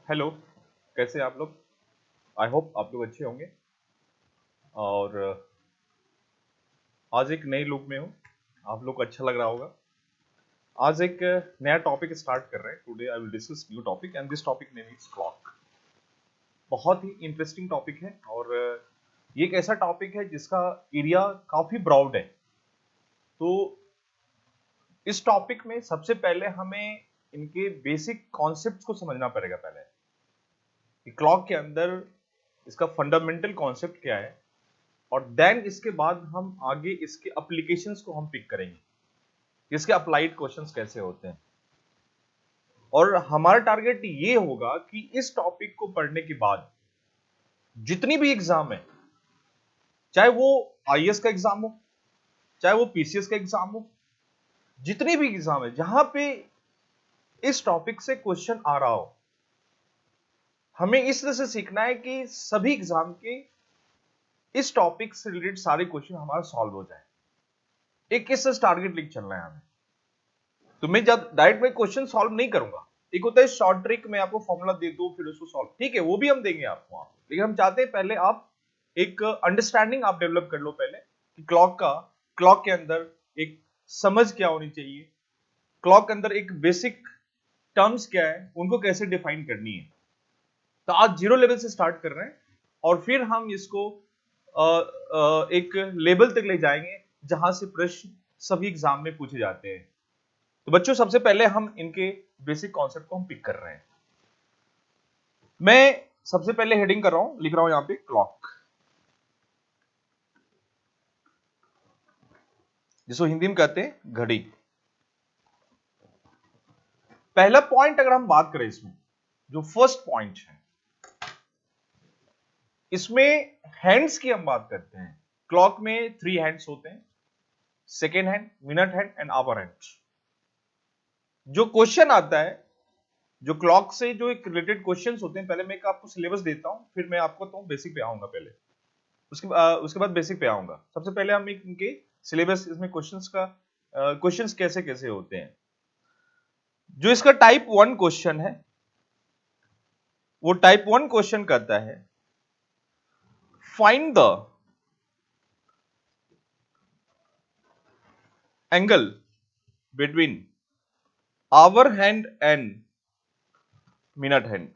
Hello. कैसे हैं आप लोग? आई होप आप लोग अच्छे होंगे। और आज एक नई लुक में हूँ। आप लोग को अच्छा लग रहा होगा। आज एक नया टॉपिक स्टार्ट कर रहे हैं। Today I will discuss new topic and this topic name is clock. बहुत ही इंटरेस्टिंग टॉपिक है और ये एक ऐसा टॉपिक है जिसका एरिया काफी ब्रॉड है। तो इस टॉपिक में सबसे पहले हमें इनके बेसिक कॉन्सेप्ट्स को समझना पड़ेगा पहले कि क्लॉक के अंदर इसका फंडामेंटल कॉन्सेप्ट क्या है, और देन इसके बाद हम आगे इसके एप्लीकेशंस को हम पिक करेंगे, इसके अप्लाइड क्वेश्चंस कैसे होते हैं। और हमारा टारगेट ये होगा कि इस टॉपिक को पढ़ने के बाद जितनी भी एग्जाम है, चाहे वो आईएएस का एग्जाम हो, चाहे वो पीसीएस का एग्जाम हो, जितनी भी एग्जाम है जहां पे इस टॉपिक से क्वेश्चन आ रहा हो, हमें इस तरह से सीखना है कि सभी एग्जाम के इस टॉपिक से रिलेटेड सारे क्वेश्चन हमारा सॉल्व हो जाए। एक इस टारगेट लेके चलना है हमें। तो मैं जब डायरेक्ट में क्वेश्चन सॉल्व नहीं करूंगा, एक होता है शॉर्ट ट्रिक, में आपको फॉर्मूला दे दूं फिर उसको सॉल्व, ठीक है, वो भी हम देंगे आपको वहां पे। लेकिन हम चाहते हैं पहले आप एक अंडरस्टैंडिंग आप डेवलप कर लो पहले कि क्लॉक के अंदर एक समझ क्या होनी चाहिए, क्लॉक के अंदर एक बेसिक टर्म्स क्या है, उनको कैसे डिफाइन करनी है। तो आज जीरो लेवल से स्टार्ट कर रहे हैं और फिर हम इसको एक लेवल तक ले जाएंगे जहां से प्रश्न सभी एग्जाम में पूछे जाते हैं। तो बच्चों, सबसे पहले हम इनके बेसिक कॉन्सेप्ट को हम पिक कर रहे हैं। मैं सबसे पहले हेडिंग कर रहा हूं, लिख रहा हूं यहां पे क्लॉक, जिसको हिंदी में कहते हैं घड़ी। पहला पॉइंट अगर हम बात करें, इसमें जो फर्स्ट पॉइंट है, इसमें हैंड्स की हम बात करते हैं। क्लॉक में 3 हैंड्स होते हैं, second hand, minute hand and hour hand. जो क्वेश्चन आता है, जो क्लॉक से जो एक रिलेटेड क्वेश्चंस होते हैं, पहले मैं आपको सिलेबस देता हूं, फिर मैं आपको तो बेसिक पे आऊंगा पहले, उसके बाद बेसिक पे आऊंगा। सबसे पहले हम इनके सिलेबस, इसमें क्वेश्चंस कैसे कैसे होते हैं। जो इसका टाइप 1 क्वेश्चन है, वो टाइप 1 क्वेश्चन कहता है find the angle between hour hand and minute hand.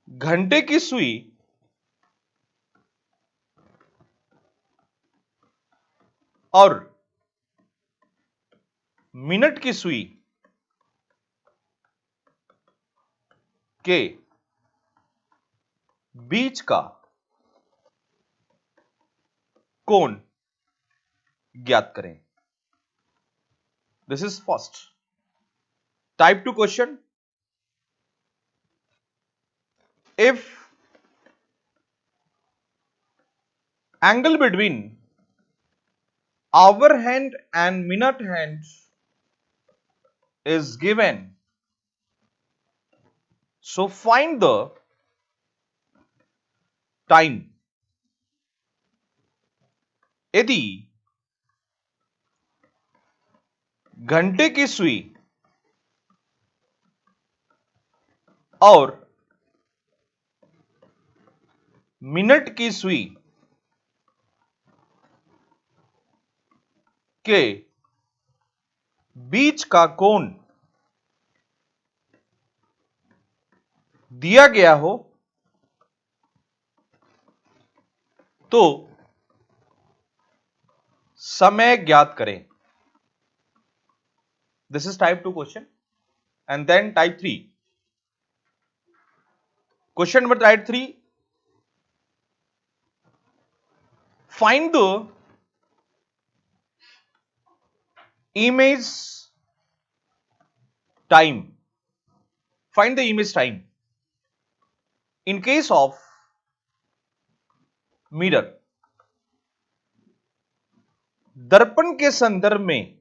घंटे की सुई और मिनट की सुई के बीच का कोण ज्ञात करें। This is first type 2 question. If angle between hour hand and minute hand is given, so find the time. यदि घंटे की सुई और मिनट की सुई के बीच का कोण दिया गया हो, तो समय ज्ञात करें। This is type 2 question. And then type 3 question number, type 3, find the image time. Find the image time in case of mirror. दर्पण के संदर्भ में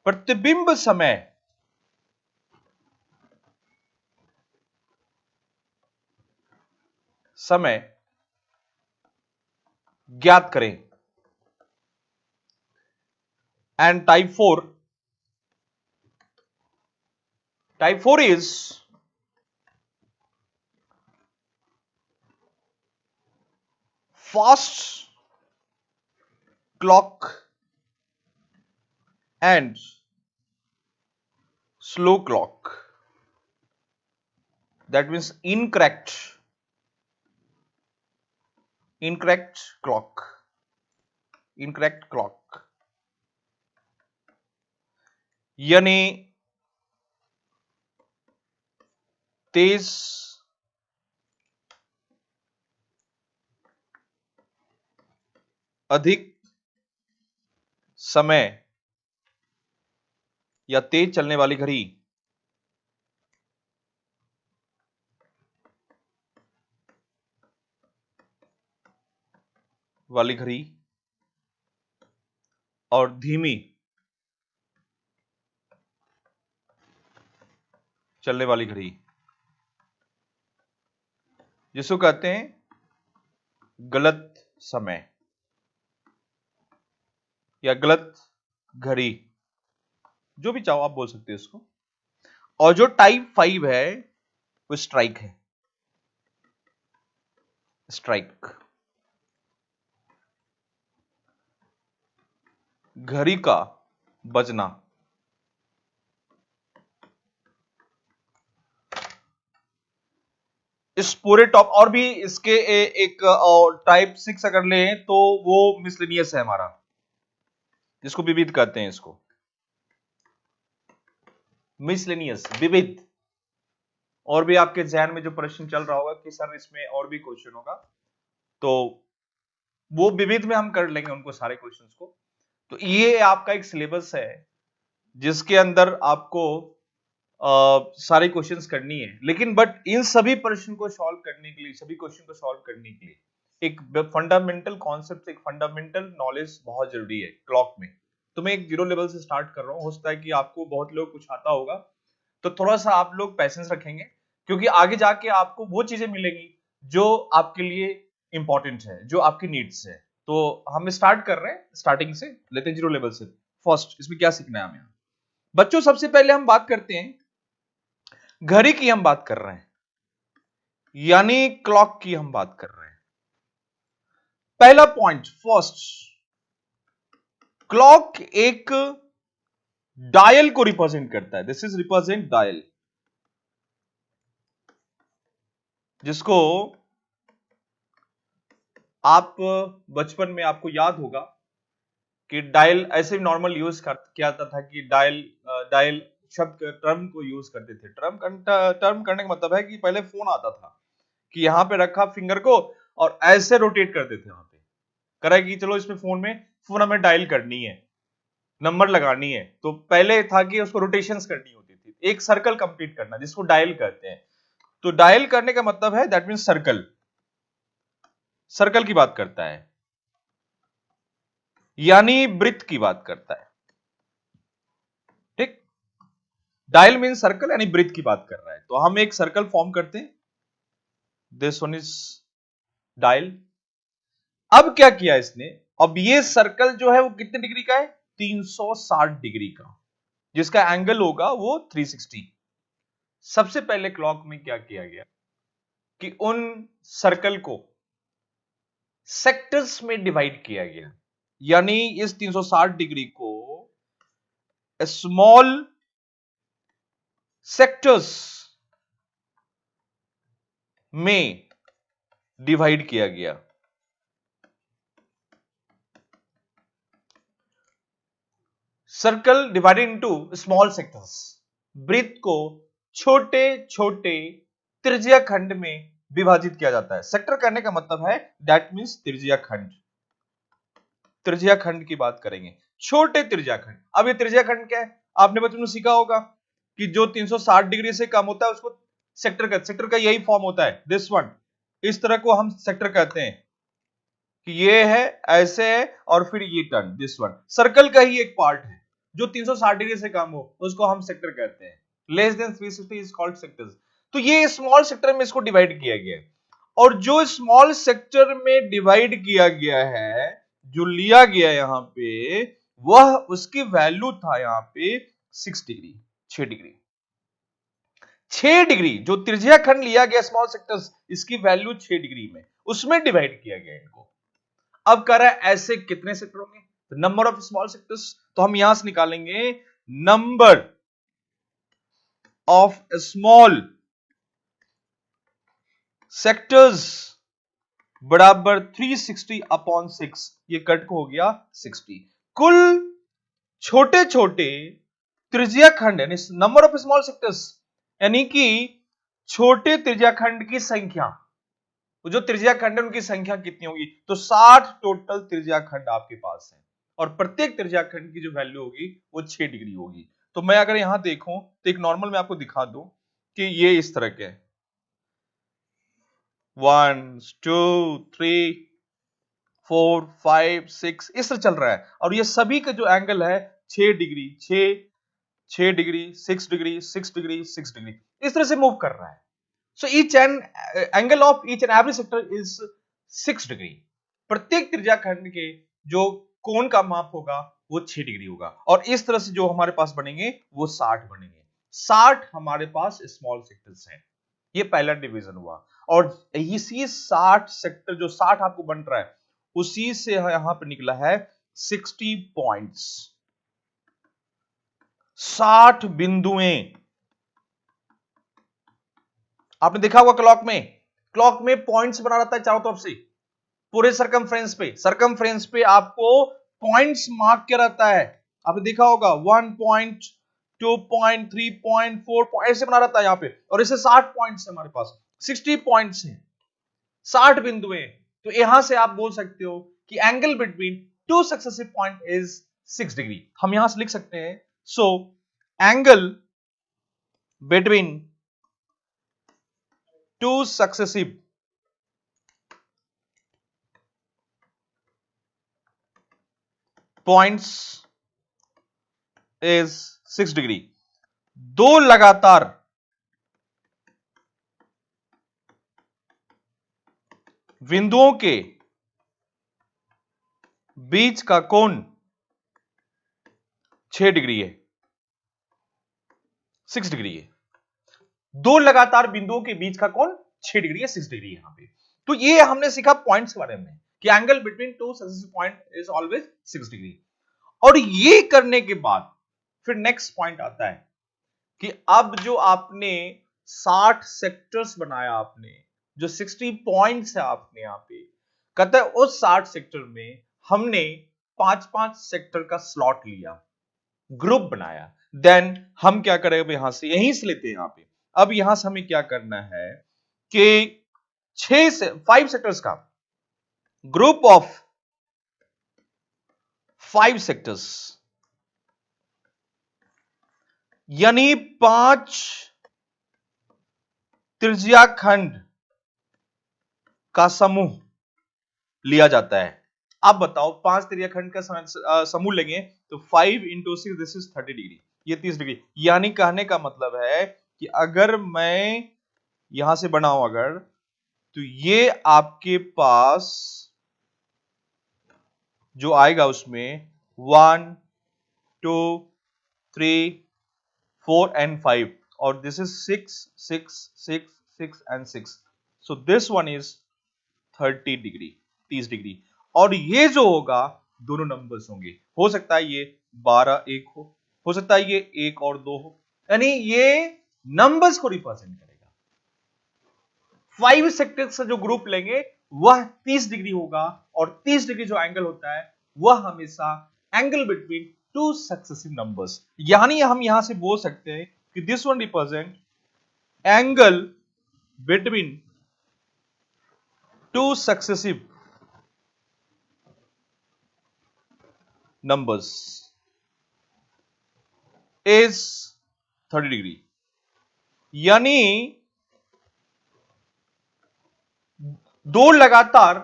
प्रतिबिंब समय ज्ञात करें। and type 4 is fast clock and slow clock. That means incorrect clock. यानी तेज अधिक समय या तेज चलने वाली घड़ी और धीमी चलने वाली घड़ी जिसको कहते हैं गलत समय या गलत घड़ी, जो भी चाहो आप बोल सकते हो इसको। और जो टाइप 5 है वो स्ट्राइक है। घड़ी का बजना। इस पूरे टॉप और भी इसके एक टाइप 6 अगर लें तो वो मिसलेनियस है हमारा, जिसको विविध कहते हैं। इसको मिसलेनियस, विविध। और भी आपके ध्यान में जो प्रश्न चल रहा होगा कि सर इसमें और भी क्वेश्चन होगा, तो वो विविध में हम कर लेंगे उनको सारे क्वेश्चंस को। तो ये आपका एक सिलेबस है जिसके अंदर आपको सारे क्वेश्चंस करनी है, लेकिन बट इन सभी प्रश्न को सॉल्व करने के लिए, सभी क्वेश्चन को सॉल्व करने के लिए एक फंडामेंटल कॉन्सेप्ट, एक फंडामेंटल नॉलेज बहुत जरूरी है क्लॉक में। तो मैं एक जीरो लेवल से स्टार्ट कर रहा हूं, हो सकता है कि आपको बहुत लोग कुछ आता होगा, तो थोड़ा सा आप लोग पैसेंस रखेंगे, क्योंकि आगे जाके आपको वो चीजें मिलेंगी जो आपके लिए इंपॉर्टेंट है, जो आपकी नीड्स है। तो हम स्टार्ट कर रहे हैं, स्टार्टिंग से लेते हैं जीरो लेवल से। फर्स्ट इसमें क्या सीखना है हमें बच्चों? सबसे पहले हम बात करते हैं घड़ी की, हम बात कर रहे हैं, यानी क्लॉक की हम बात कर रहे हैं। पहला पॉइंट, फर्स्ट, क्लॉक एक डायल को रिप्रेजेंट करता है। दिस इज रिप्रेजेंट डायल, जिसको आप बचपन में आपको याद होगा कि डायल ऐसे नॉर्मल यूज किया जाता था कि डायल शब्द टर्म को यूज करते थे। टर्म करने का मतलब है कि पहले फोन आता था कि यहां पे रखा फिंगर को और ऐसे रोटेट करते थे, वहां पे करा कि चलो इसमें फोन हमें डायल करनी है, नंबर लगानी है, तो पहले था कि उसको रोटेशंस करनी होती थी, एक सर्कल कंप्लीट करना, जिसको डायल कहते हैं। तो डायल करने का मतलब है दैट मींस सर्कल की बात करता है, यानी वृत्त की बात करता है। ठीक, डायल मींस सर्कल, यानी वृत्त की बात कर रहा है। तो हम एक सर्कल फॉर्म करते हैं, दिस वन इज डायल। अब क्या किया इसने, अब ये सर्कल जो है वो कितने डिग्री का है? 360 डिग्री का, जिसका एंगल होगा वो 360। सबसे पहले क्लॉक में क्या किया गया कि उन सर्कल को सेक्टर्स में डिवाइड किया गया, यानी इस 360 डिग्री को स्मॉल सेक्टर्स में डिवाइड किया गया। Circle divided into small sectors, वृत्त को छोटे छोटे त्रिज्या खंड में विभाजित किया जाता है। सेक्टर करने का मतलब है दैट मींस त्रिज्या खंड। त्रिज्या खंड की बात करेंगे, छोटे त्रिज्या खंड। अब ये त्रिज्या खंड क्या है? आपने बचपन में सीखा होगा कि जो 360 डिग्री से कम होता है उसको सेक्टर का यही फॉर्म होता है, दिस वन। इस तरह को हम सेक्टर कहते हैं कि ये है, ऐसे है, और फिर ये टर्न, दिस वन सर्कल का ही एक पार्ट है। जो 360 डिग्री से कम हो उसको हम सेक्टर कहते हैं। Less than 360 is called sectors. तो ये स्मॉल सेक्टर में इसको डिवाइड किया गया है, और जो स्मॉल सेक्टर में डिवाइड किया गया है, जो लिया गया यहां पे, वह उसकी वैल्यू था यहां पे 6 डिग्री, 6 डिग्री। 6 डिग्री जो त्रिज्या खंड लिया गया स्मॉल सेक्टर्स, इसकी वैल्यू 6 डिग्री में, उसमें डिवाइड किया गया इनको। अब कह रहा है ऐसे कितने सेक्टर होंगे, नंबर ऑफ स्मॉल सेक्टर्स, तो हम यहां से निकालेंगे नंबर ऑफ स्मॉल सेक्टर्स बराबर 360 अपॉन 6, ये कट हो गया 60। कुल छोटे छोटे त्रिज्या खंड यानी नंबर ऑफ स्मॉल सेक्टर्स, यानी कि छोटे त्रिज्या खंड की संख्या, जो त्रिज्या खंड है उनकी संख्या कितनी होगी, तो 60 टोटल त्रिज्या खंड आपके पास है, और प्रत्येक त्रिज्या खंड की जो वैल्यू होगी वो 6 डिग्री होगी। तो मैं अगर यहां देखूं तो एक नॉर्मल मैं आपको दिखा दूं कि ये इस तरह के 1 2 3 4 5 6 इस तरह चल रहा है, और ये सभी का जो एंगल है 6 degree, 6 degree, 6 degree, 6 degree, 6 degree, इस तरह से मूव कर रहा है। So each and angle of each and every sector is 6 degree. प्रत्येक त्रिज्या खंड के जो कोण का माप होगा वो 6 डिग्री होगा, और इस तरह से जो हमारे पास बनेंगे वो 60 बनेंगे। 60 हमारे पास स्मॉल सेक्टर्स हैं। ये पहला डिवीजन हुआ, और इसी 60 सेक्टर जो 60 आपको बन रहा है उसी से यहां पे निकला है 60 पॉइंट्स, 60 बिंदुएं। आपने देखा होगा क्लॉक में पॉइंट्स बना रहता है चारों तरफ से, पूरे सरकमफ्रेंस पे आपको पॉइंट्स मार्क किया रहता है। आपने देखा होगा 1 पॉइंट, 2 पॉइंट, 3 पॉइंट, 4 पॉइंट ऐसे बना रहता है यहां पे, और इसे 60 पॉइंट्स है हमारे पास, 60 पॉइंट्स हैं, 60 बिंदुएं। तो यहां से आप बोल सकते हो कि angle between two successive point is 6 degree. हम यहां से लिख सकते हैं, so angle between two successive points is 6 degree. दो लगातार बिंदुओं के बीच का कोण 6 डिग्री है, 6 डिग्री है। दो लगातार बिंदुओं के बीच का कोण 6 डिग्री है, 6 डिग्री यहां पे। तो ये हमने सीखा पॉइंट्स के बारे में कि angle between two successive point is always 6 degree. और ये करने के बाद फिर नेक्स्ट पॉइंट आता है कि अब जो आपने 60 सेक्टर्स बनाया, आपने जो 60 पॉइंट्स है आपने यहां पे, कहता है उस 60 सेक्टर में हमने 5-5 सेक्टर का स्लॉट लिया, ग्रुप बनाया। देन हम क्या करेंगे, यहां से यहीं से लेते हैं यहां पे। अब यहां से हमें क्या करना है कि 6 से 5 सेक्टर्स का ग्रुप ऑफ 5 सेक्टर्स, यानी 5 त्रिज्या खंड का समूह लिया जाता है। अब बताओ 5 त्रिज्या खंड का समूह लेंगे तो 5 इंटू 6 दिस इज 30 डिग्री, ये 30 डिग्री। यानी कहने का मतलब है कि अगर मैं यहां से बनाऊं अगर, तो ये आपके पास जो आएगा उसमें 1 2 3 4 एंड 5, और this is 6 6 6 6 and 6, so this one is 30 degree, 30 degree. और ये जो होगा दोनों नंबर्स होंगे, हो सकता है ये 12 1 हो सकता है ये 1 और 2 हो, यानी ये नंबर्स को रिप्रेजेंट करेगा। 5 सेक्टर्स से जो ग्रुप लेंगे वह 30 डिग्री होगा, और 30 डिग्री जो एंगल होता है वह हमेशा angle between two successive numbers, यानी हम यहां से बोल सकते हैं कि this one represent angle between two successive numbers is 30 degree. यानी दो लगातार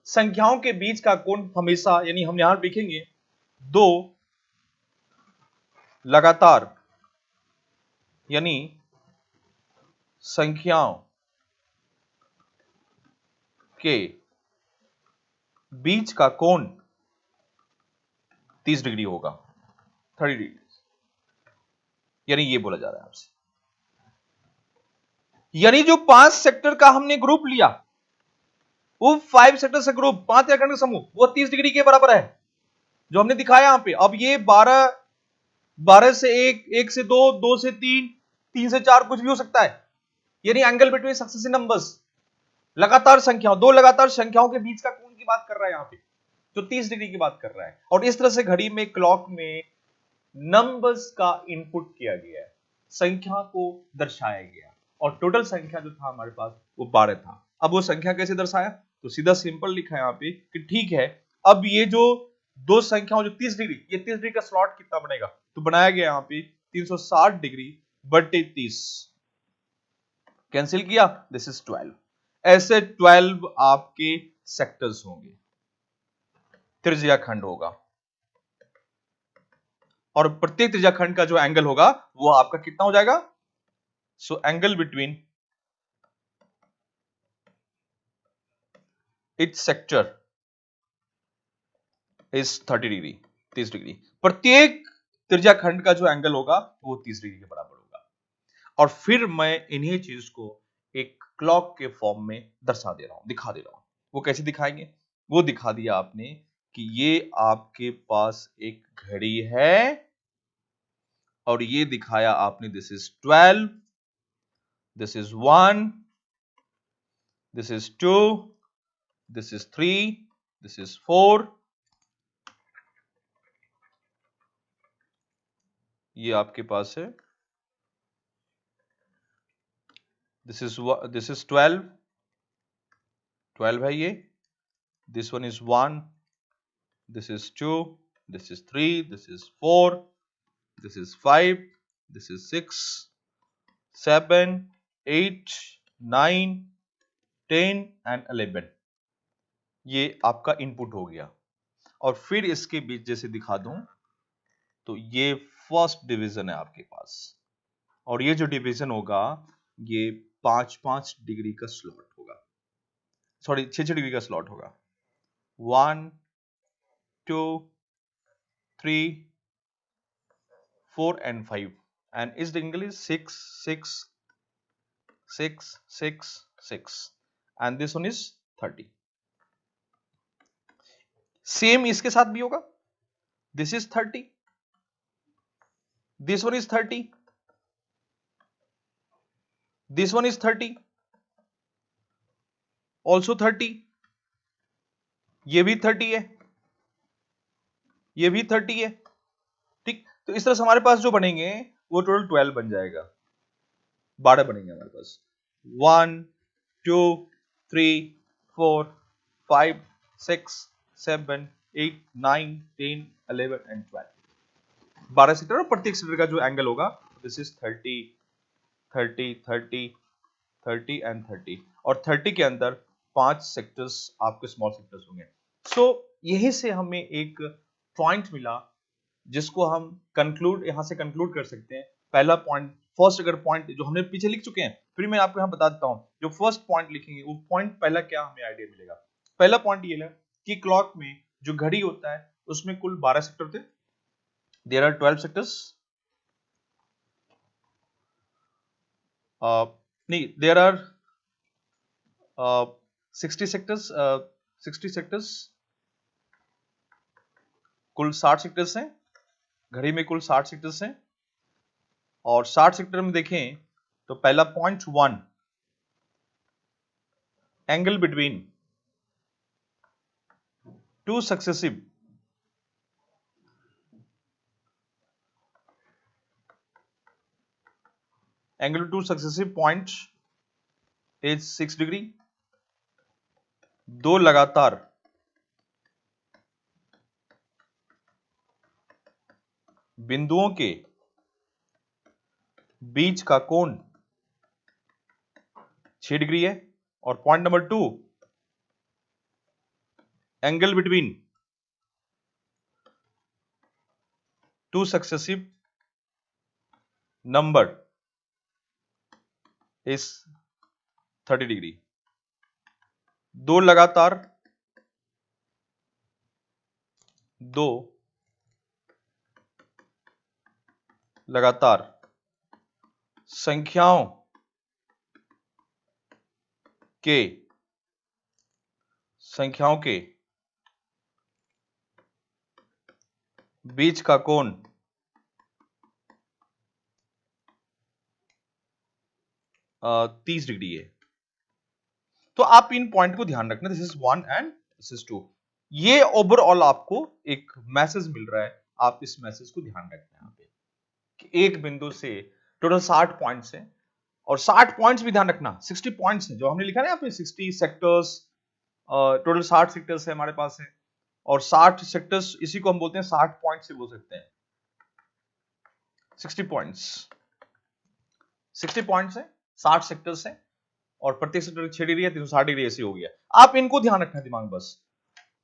संख्याओं के बीच का कोण हमेशा, यानी हम यहां लिखेंगे दो लगातार यानी संख्याओं के बीच का कोण 30 डिग्री होगा, 30 डिग्री, यानी ये बोला जा रहा है आपसे। यानी जो 5 सेक्टर का हमने ग्रुप लिया, वो 5 सेक्टर से ग्रुप, 5 रेखाखंड का समूह, वो 30 डिग्री के बराबर है जो हमने दिखाया यहां पे। अब ये 12 से 1, 1 से 2, 2 से 3, 3 से 4, कुछ भी हो सकता है। यानी एंगल बिटवीन सक्सेसिव नंबर्स, लगातार संख्याओं, दो लगातार संख्याओं के बीच का कोण की बात कर रहा है यहां पे, जो 30 डिग्री की बात कर रहा है। और इस तरह से घड़ी में, क्लॉक में नंबर्स का इनपुट किया गया है, संख्या को दर्शाया गया, और टोटल संख्या जो था हमारे पास वो 12 था। अब वो संख्या कैसे दर्शाया, तो सीधा सिंपल लिखा है यहाँ पे कि ठीक है, अब ये जो दो संख्याओं जो 30 डिग्री, ये 30 डिग्री का स्लॉट कितना बनेगा, तो बनाया गया यहाँ पे 360 डिग्री बटे 30, कैंसिल किया, दिस इज 12। ऐसे 12 आपके सेक्टर्स होंगे, त्रिज्या खंड होगा, और प्रत्येक त्रिज्या खंड का जो एंगल होगा वो आपका कितना हो जाएगा, so angle between etch sector is 30 degree, 30 degree. प्रत्येक त्रिज्या खंड का जो एंगल होगा वो 30 डिग्री के बराबर होगा। और फिर मैं इन्हीं चीज को एक क्लॉक के फॉर्म में दर्शा दे रहा हूं, दिखा दे रहा हूं। वो कैसे दिखाएंगे, वो दिखा दिया आपने कि ये आपके पास एक घड़ी है, और ये दिखाया आपने, this is 12, this is 1, this is 2, this is 3, this is 4, ये आपके पास है, दिस इज 12, 12 है ये, this one is 1, this is 2, this is 3, this is 4, this is 5, this is 6, 7, 8, 9, 10 and 11, ये आपका इनपुट हो गया। और फिर इसके बीच जैसे दिखा दूं, तो ये फर्स्ट डिवीजन है आपके पास, और ये जो डिवीजन होगा ये 5-5 डिग्री का स्लॉट होगा, सॉरी 6-6 डिग्री का स्लॉट होगा, 1, 2, 3, 4 and 5, and its angle is 6, 6, 6, 6, 6, and this one is 30. Same इसके साथ भी होगा, this is 30, this one is 30, this one is 30, also 30, ये भी 30 है, ये भी 30 है, ठीक। तो इस तरह से हमारे पास जो बनेंगे वो टोटल 12 बन जाएगा, 12 बनेंगे हमारे पास, 1, 2, 3, 4, 5, 6, 7, 8, 9, 10, 11 and 12, 12 सेक्टर, और प्रत्येक सेक्टर का जो एंगल होगा दिस इज 30, 30, 30, 30 एंड 30, और 30 के अंदर 5 सेक्टर्स आपके स्मॉल सेक्टर्स होंगे। सो यहीं से हमें एक पॉइंट मिला जिसको हम कंक्लूड, यहां से कंक्लूड कर सकते हैं। पहला पॉइंट, फर्स्ट अगर पॉइंट जो हमने पीछे लिख चुके हैं, फिर मैं आपको यहां बता देता हूं, जो फर्स्ट पॉइंट लिखेंगे वो पॉइंट पहला क्या हमें आइडिया मिलेगा। पहला पॉइंट ये है कि क्लॉक में जो घड़ी होता है उसमें कुल 12 सेक्टर थे, देयर आर 12 सेक्टर्स, नहीं, देयर आर 60 सेक्टर्स, 60 सेक्टर्स, कुल 60 सेक्टर्स हैं घड़ी में, कुल 60 सेक्टर्स हैं। और 60 सेक्टर में देखें तो पहला point 1, angle between two successive point is 6 degree, दो लगातार बिंदुओं के बीच का कोण 6 डिग्री है। और point number 2, angle between two successive number is 30 degree, दो लगातार लगातार संख्याओं के बीच का कोण 30 डिग्री है। तो आप इन पॉइंट को ध्यान रखना, this is 1 and this is 2। ये ओवरऑल आपको एक मैसेज मिल रहा है, आप इस मैसेज को ध्यान रखना यहाँ पे कि एक बिंदु से टोटल 60 पॉइंट्स हैं, और 60 पॉइंट्स भी ध्यान रखना, 60 पॉइंट्स हैं जो हमने लिखा ना यहाँ पे 60 सेक्टर्स, टोटल 60 सेक्टर्स है हमारे पास है, और 60 सेक्टर्स इसी को हम बोलते हैं 60 पॉइंट से बोल सकते हैं। 60 पॉइंट्स, 60 पॉइंट्स है, 60 सेक्टर्स है, और प्रत्येक सेक्टर 6 डिग्री है, 360 डिग्री ऐसे हो गया। आप इनको ध्यान रखना दिमाग बस।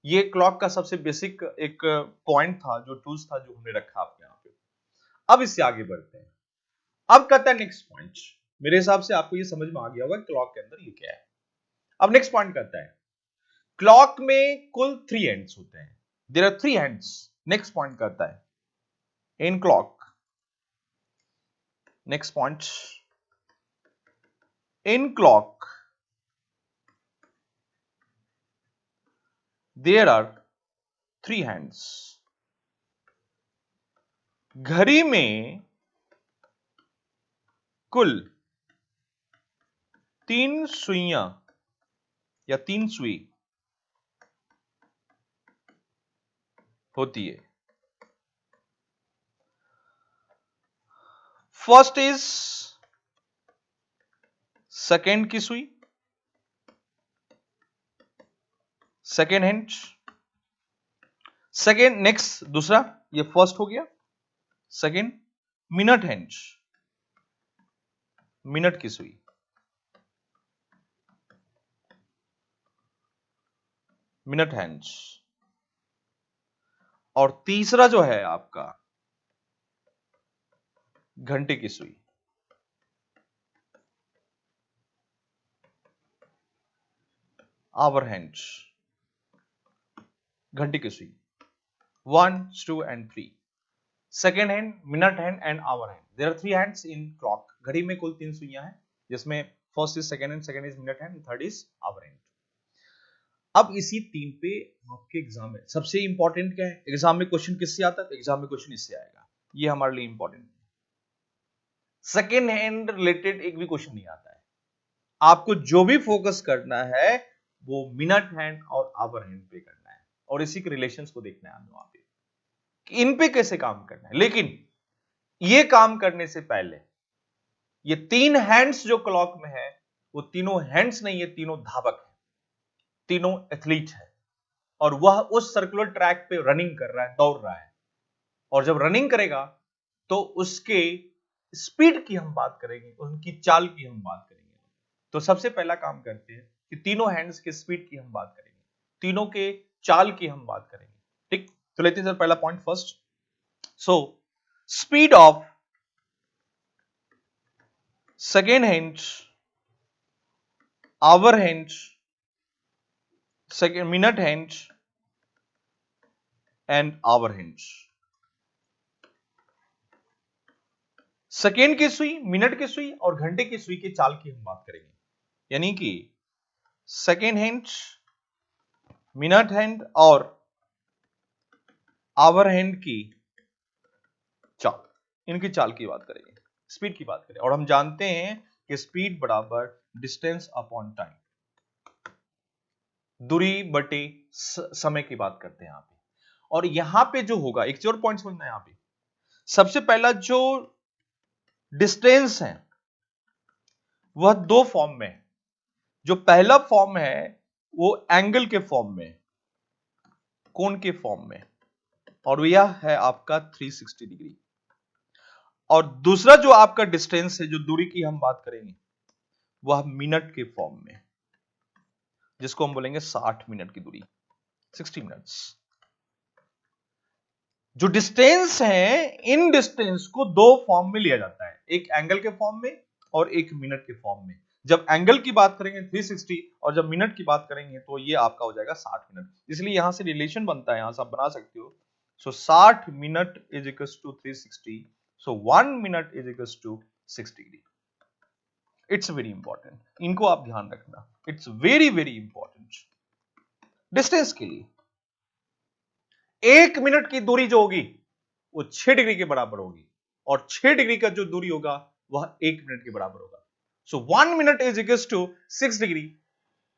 ये क्लॉक का सबसे बेसिक एक पॉइंट था, जो टूल्स था जो हमने रखा आपके यहाँ पे। अब इससे आगे बढ़ते हैं। अब कहता है नेक्स्ट पॉइंट, मेरे हिसाब से आपको ये समझ में आ गया होगा क्लॉक के अंदर ये क्या है। अब नेक्स्ट पॉइंट कहता है क्लॉक में कुल 3 एंड्स होते हैं, there are 3 ends. Next point कहता है in clock, next point, in clock there are 3 hands. घड़ी में कुल 3 सुइयां या 3 सुई होती है। फर्स्ट इज सेकेंड की सुई, सेकेंड हैंड, सेकेंड नेक्स्ट दूसरा, ये फर्स्ट हो गया, सेकेंड मिनट हैंड, मिनट की सुई, मिनट हैंड, और तीसरा जो है आपका घंटे की सुई। आवर हैंड, घंटे की सुई 1, 2 and 3। Second hand, minute hand and hour hand, there are 3 hands in clock. घड़ी में कुल 3 सुइयां हैं, जिसमें first is second hand, second is minute hand, third is hour hand. अब इसी 3 पे आपके एग्जाम में सबसे इंपॉर्टेंट क्या है, एग्जाम में क्वेश्चन किससे आता है, एग्जाम में क्वेश्चन इससे आएगा, ये हमारे लिए इंपॉर्टेंट है। सेकेंड हैंड रिलेटेड एक भी क्वेश्चन नहीं आता है। आपको जो भी फोकस करना है वो मिनट हैंड और आवर हैंड पे करना है, और इसी के रिलेशंस को देखना है हमें वहां पे कि इन पे कैसे काम करना है। लेकिन ये काम करने से पहले ये 3 हैंड्स जो क्लॉक में है, वो तीनों हैंड्स नहीं है, तीनों धावक है, तीनों एथलीट है, और वह उस सर्कुलर ट्रैक पे रनिंग कर रहा है, दौड़ रहा है। और जब रनिंग करेगा तो उसके स्पीड की हम बात करेंगे, उनकी चाल की हम बात करेंगे। तो सबसे पहला काम करते हैं कि तीनों हैंड्स के स्पीड की हम बात करेंगे, तीनों के चाल की हम बात करेंगे। ठीक, तो लेते हैं सर पहला point first. So speed of second hand, hour hand, second minute hand and hour hand. Second की सुई, मिनट की सुई और घंटे की सुई के चाल की हम बात करेंगे, यानी कि सेकेंड हैंड, मिनट हैंड और आवर हैंड की चाल, इनकी चाल की बात करेंगे, स्पीड की बात करें। और हम जानते हैं कि स्पीड बराबर डिस्टेंस अपॉन टाइम, दूरी बटे समय की बात करते हैं यहां पे। और यहां पे जो होगा, एक और पॉइंट समझना है यहां पे, सबसे पहला जो डिस्टेंस है वह 2 फॉर्म में है। जो पहला फॉर्म है वो एंगल के फॉर्म में, कोण के फॉर्म में, और यह है आपका 360 डिग्री। और दूसरा जो आपका डिस्टेंस है, जो दूरी की हम बात करेंगे, वह मिनट के फॉर्म में, जिसको हम बोलेंगे 60 मिनट की दूरी, 60 मिनट्स। जो डिस्टेंस है, इन डिस्टेंस को 2 फॉर्म में लिया जाता है, एक एंगल के फॉर्म में और एक मिनट के फॉर्म में। जब एंगल की बात करेंगे 360, और जब मिनट की बात करेंगे तो ये आपका हो जाएगा 60 मिनट। इसलिए यहां से रिलेशन बनता है, यहां से आप बना सकते हो। So 60 minute is equal to 360, so 1 minute is equals to 6 degree. It's very important, इनको आप ध्यान रखना, it's very very important. Distance के लिए 1 मिनट की दूरी जो होगी वो 6 डिग्री के बराबर होगी, और 6 डिग्री का जो दूरी होगा वह 1 मिनट के बराबर होगा। So 1 minute is equals to 6 degree.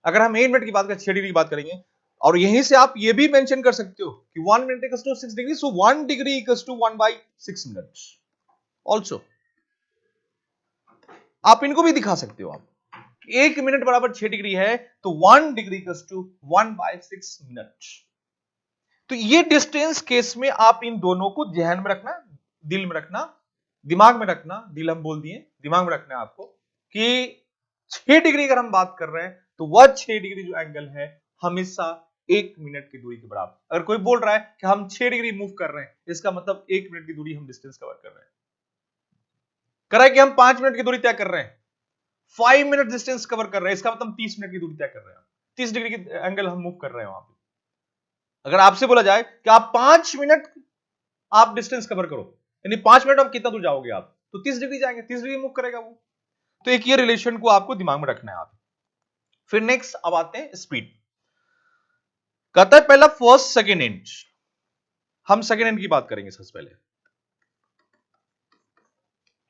अगर हम 1 मिनट की बात करें, 6 डिग्री की बात करेंगे, और यहीं से आप ये भी मेंशन कर सकते हो कि 1 minute equals to 6 degree, so 1 degree equals to 1/6 minutes also. आप इनको भी दिखा सकते हो। आप 1 मिनट बराबर 6 डिग्री है, तो 1 डिग्री इक्वल्स टू 1/6 मिनट। तो ये डिस्टेंस केस में आप इन दोनों को ध्यान में रखना, दिल में रखना, दिमाग में रखना। दिल हम बोल दिए, दिमाग में रखना है आपको कि 6 डिग्री अगर हम बात कर रहे हैं तो वह 6 डिग्री जो एंगल है हमेशा 1 मिनट की दूरी के बराबर। अगर कोई बोल रहा है कि हम 6 डिग्री मूव कर रहे हैं, इसका मतलब 1 मिनट की दूरी हम डिस्टेंस कवर कर रहे हैं। करा है कि हम 5 मिनट की दूरी तय कर रहे हैं, 5 मिनट डिस्टेंस कवर कर रहे हैं, इसका मतलब हम 30 मिनट की दूरी तय कर रहे हैं, 30 डिग्री की एंगल हम मूव कर रहे हैं वहां पे। अगर आपसे बोला जाए कि आप 5 मिनट आप डिस्टेंस कवर करो, यानी 5 मिनट आप कितना दूर जाओगे आप, तो 30 डिग्री जाएंगे, 30 डिग्री मूव करेगा वो। तो एक ये रिलेशन को आपको दिमाग में रखना है आप। फिर नेक्स्ट अब आते हैं स्पीड। कहता है पहला फर्स्ट सेकेंड एंड, हम सेकेंड एंड की बात करेंगे सबसे पहले,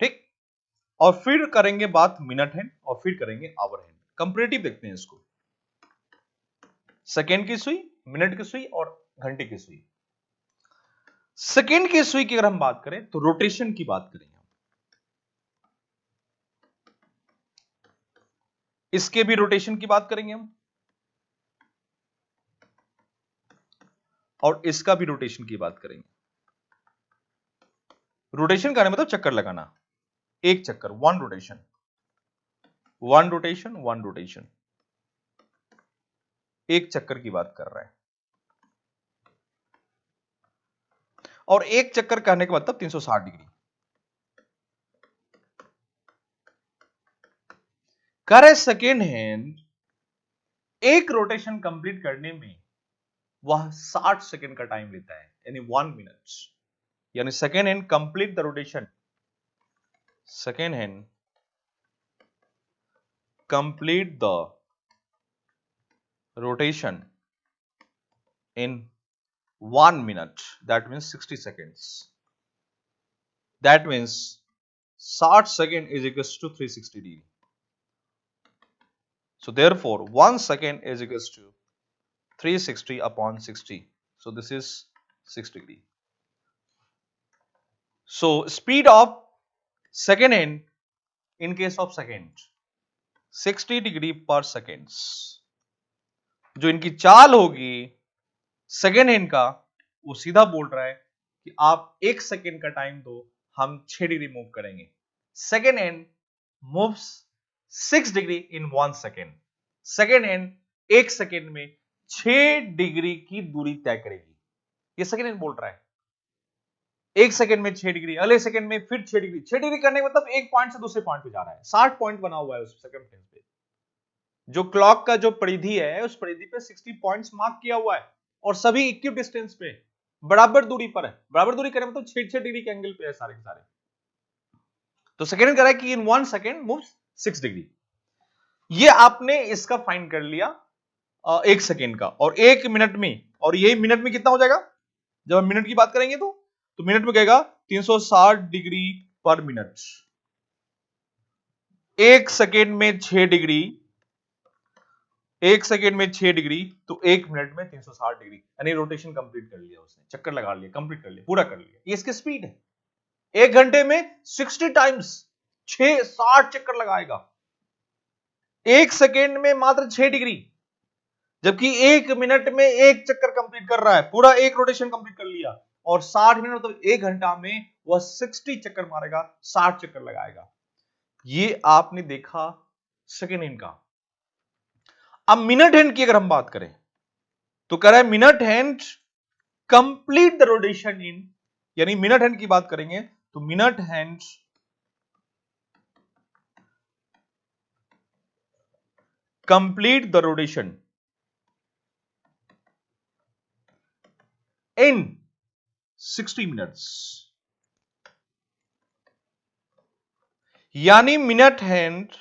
ठीक, और फिर करेंगे बात मिनट हैंड, और फिर करेंगे आवर हैंड। कंपैरेटिव देखते हैं इसको, सेकेंड की सुई, मिनट की सुई और घंटे की सुई। सेकेंड की सुई की अगर हम बात करें तो रोटेशन की बात करेंगे, इसके भी रोटेशन की बात करेंगे हम, और इसका भी रोटेशन की बात करेंगे। रोटेशन करने मतलब चक्कर लगाना, एक चक्कर, one rotation, one rotation, one rotation, एक चक्कर की बात कर रहा है। और एक चक्कर कहने का मतलब 360 डिग्री। करे सेकेंड हैंड एक रोटेशन कंप्लीट करने में वह 60 सेकेंड का टाइम लेता है, यानी 1 मिनट। यानी second hand complete the rotation, second hand complete the rotation in 1 minute, that means 60 seconds, that means 60 second is equals to 360 degree. So therefore 1 second is equals to 360 upon 60, so this is 6 degree. So speed of second hand in case of second 60 degree per seconds. जो इनकी चाल होगी second hand का, वो सीधा बोल रहा है कि आप 1 सेकेंड का टाइम दो, हम 6 डिग्री मूव करेंगे। Second hand moves 6 degree in 1 second. Second hand 1 second में 6 डिग्री की दूरी तय करेगी, ये सेकेंड हैंड बोल रहा है। 1 सेकेंड में 6 डिग्री, अगले सेकेंड में फिर 6 डिग्री। 6 डिग्री करने का मतलब एक पॉइंट से दूसरे पॉइंट पे जा रहा है। 60 पॉइंट बना हुआ है उस सर्कमफ्रेंस पे। जो क्लॉक का जो परिधि है उस परिधि पे 60 पॉइंट्स मार्क किया हुआ है, और सभी इक्वल डिस्टेंस पे बराबर दूरी पर है। बराबर दूरी करें मतलब 6 डिग्री के एंगल पे है सारे के सारे। तो सेकेंड कह रहा है कि इन 1 सेकेंड मूव्स 6 डिग्री। ये आपने इसका फाइंड कर लिया 1 सेकेंड का, और 1 मिनट में, और यही मिनट में कितना हो जाएगा जब हम मिनट की बात करेंगे तो मिनट में कहेगा 360 डिग्री पर मिनट। 1 सेकेंड में 6 डिग्री, 1 सेकेंड में 6 डिग्री, तो 1 मिनट में 360 डिग्री, यानी रोटेशन कंप्लीट कर लिया उसने, चक्कर लगा लिया, कंप्लीट कर लिया, पूरा कर लिया। ये इसकी स्पीड है। 1 घंटे में 60 टाइम्स 60 चक्कर लगाएगा, 1 सेकेंड में मात्र 6 डिग्री, जबकि 1 मिनट में 1 चक्कर कंप्लीट कर रहा है, पूरा एक रोटेशन कंप्लीट कर लिया। और 60 मिनट मतलब 1 घंटा में वह 60 चक्कर मारेगा, 60 चक्कर लगाएगा। ये आपने देखा सेकेंड हैंड का। अब मिनट हैंड की अगर हम बात करें तो कह रहा है minute hand complete the rotation इन, यानी मिनट हैंड की बात करेंगे तो minute hand complete the rotation in 60 minutes. यानी मिनट हैंड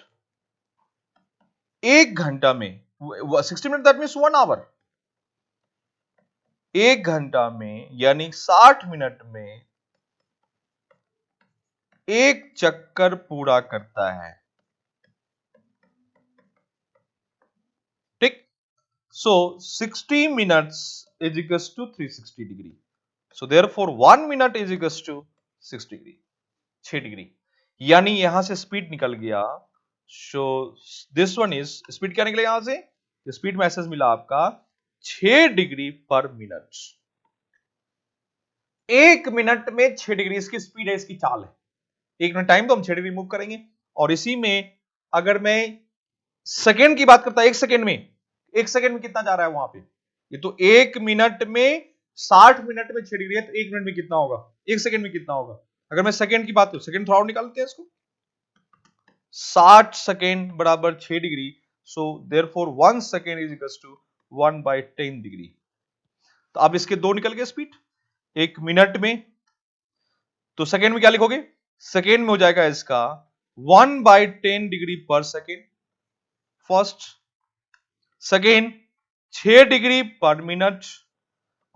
एक घंटा में 60 मिनट, दैट मीन्स 1 आवर। एक घंटा में यानी 60 मिनट में एक चक्कर पूरा करता है। ठीक। So 60 minutes is equals to 360 degree. So therefore 1 minute is equals to 6 degree, 6 degree. यानी यहां से स्पीड निकल गया। So this one is speed क्या निकलेगा यहां से? स्पीड मैसेज मिला आपका 6 डिग्री पर मिनट। एक मिनट में 6 डिग्री इसकी स्पीड है, इसकी चाल है। एक मिनट टाइम तो हम 6 डिग्री मूव करेंगे। और इसी में अगर मैं सेकेंड की बात करता, एक सेकेंड में कितना जा रहा है वहां पे? ये तो एक मिनट में 60 मिनट में 6 डिग्री है, तो एक मिनट में कितना होगा? एक सेकेंड में कितना होगा? अगर मैं सेकेंड की बात करूं, सेकेंड थोड़ा और निकालते हैं इसको। 60 सेकेंड बराबर 6 degree. So therefore 1 second is equals to 1/10 degree. तो अब इसके दो निकल गए स्पीड। एक मिनट में, तो सेकेंड में क्या लिखोगे? सेकेंड में हो जाएगा इसका 1/10 डिग्री पर सेकेंड फर्स्ट, सेकेंड 6 डिग्री पर मिनट,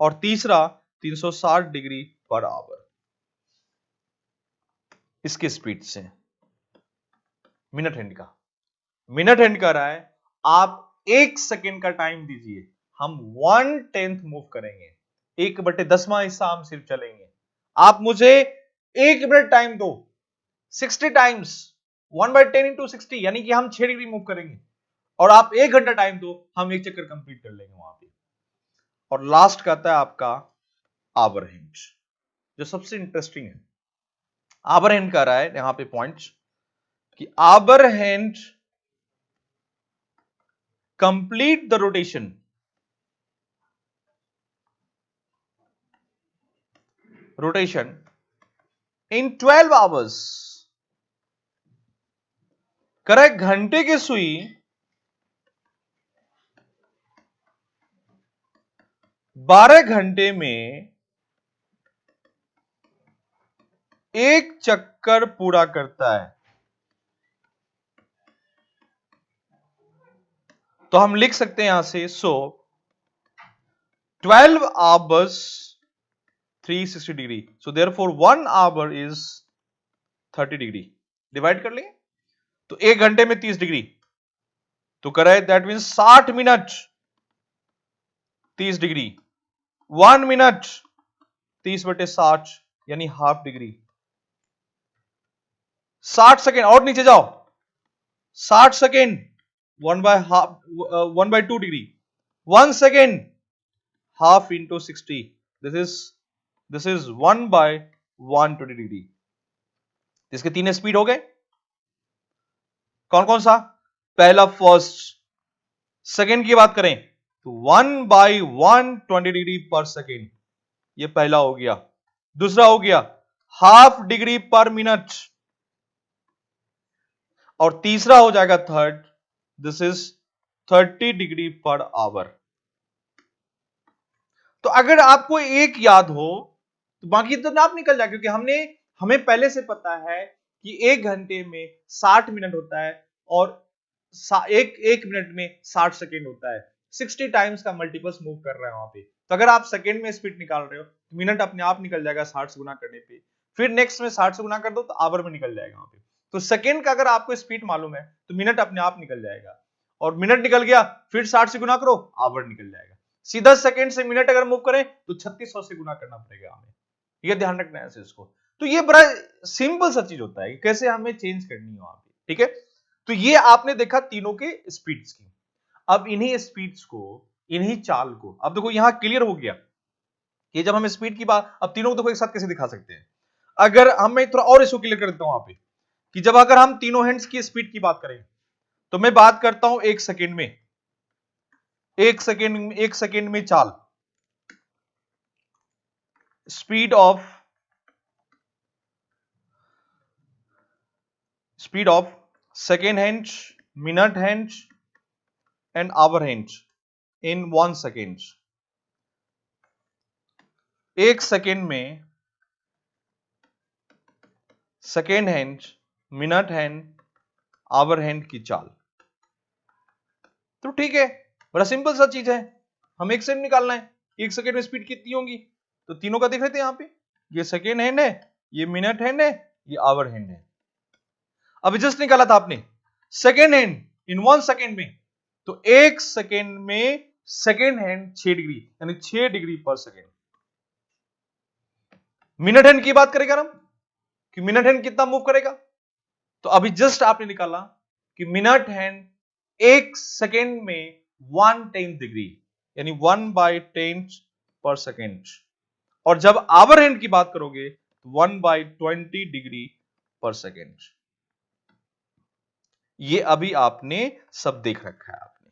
और तीसरा 360 डिग्री पर आवर। इसकी स्पीड से मिनट हैंड का रहा है आप 1 सेकेंड का टाइम दीजिए, हम 1/10 मूव करेंगे, 1/10वां हिस्सा हम सिर्फ चलेंगे। आप मुझे 1 मिनट टाइम दो, 60 टाइम्स 1/10 इंटू 60 यानी कि हम 6 डिग्री मूव करेंगे। और आप 1 घंटा टाइम दो, हम एक चक्कर कंप्लीट कर लेंगे वहां पे। और लास्ट का आता है आपका आवर हैंड, जो सबसे इंटरेस्टिंग है। आवर हैंड का रहा है यहां पे पॉइंट कि hour hand complete the rotation in 12 hours. Correct, घंटे की सुई 12 घंटे में एक चक्कर पूरा करता है। तो हम लिख सकते हैं यहां से, सो 12 hours 360 degree, so therefore 1 our is 30 degree. Divide कर लेंगे तो एक घंटे में 30 डिग्री, तो correct that mean 60 minute 30 degree, 1 minute 30/60 यानी हाफ डिग्री। 60 सेकेंड और नीचे जाओ, 60 second 1/2 degree, 1 second half into 60, this is 1/120 degree. इसके तीन स्पीड हो गए। कौन कौन सा? पहला फर्स्ट, सेकेंड की बात करें तो 1/120 डिग्री पर सेकेंड, ये पहला हो गया। दूसरा हो गया हाफ डिग्री पर मिनट, और तीसरा हो जाएगा third, this is 30 degree per hour. तो अगर आपको एक याद हो तो बाकी तो नाप निकल जाए, क्योंकि हमें पहले से पता है कि एक घंटे में 60 मिनट होता है और एक मिनट में 60 सेकेंड होता है। 60 टाइम्स का मल्टीपल्स मूव कर रहा है वहां पे। तो अगर आप सेकेंड में स्पीड निकाल रहे हो तो मिनट अपने आप निकल जाएगा 60 से गुना करने पे, फिर नेक्स्ट में 60 से गुना कर दो तो आवर में निकल जाएगा वहां पे। तो सेकेंड का अगर आपको स्पीड मालूम है तो मिनट अपने आप निकल जाएगा, और मिनट निकल गया फिर 60 से गुना करो, आवर निकल जाएगा। सीधा सेकेंड से मिनट अगर मूव करें तो 3600 से गुना करना पड़ेगा हमें, ये ध्यान रखना है इसको। तो ये बड़ा सिंपल सा चीज होता है कि कैसे हमें चेंज करनी है वहां पे, ठीक है। तो ये आपने देखा तीनों के स्पीड्स की। अब इन्हीं स्पीड्स को, इन्हीं चाल को, अब देखो यहां क्लियर हो गया कि जब हम स्पीड की बात, अब तीनों को देखो एक साथ कैसे दिखा सकते हैं। अगर मैं थोड़ा और इसको क्लियर कर देता हूं वहां पे कि जब अगर हम तीनों हैंड्स की स्पीड की बात करें तो मैं बात करता हूं एक सेकेंड में, एक सेकेंड में चाल, speed of second hand, minute hand and hour hand in 1 second. एक सेकेंड में second hand minute hand hour hand की चाल। तो ठीक है, बड़ा सिंपल सा चीज है, हम एक सेकंड निकालना है, एक सेकंड में स्पीड कितनी होगी, तो तीनों का देख लेते हैं यहां पे, ये सेकंड हैंड है, ये मिनट हैंड है, ये आवर हैंड है। अभी जस्ट निकाला था आपने सेकंड हैंड इन 1 सेकंड में, तो एक सेकंड में सेकंड हैंड 6 डिग्री यानी 6 डिग्री पर सेकंड। मिनट हैंड की बात करेगा हम कि मिनट हैंड कितना मूव करेगा, तो अभी जस्ट आपने निकाला कि मिनट हैंड एक सेकेंड में 1/10 डिग्री यानी 1/10 पर सेकेंड, और जब आवर हैंड की बात करोगे तो 1/20 डिग्री पर सेकेंड। ये अभी आपने सब देख रखा है आपने,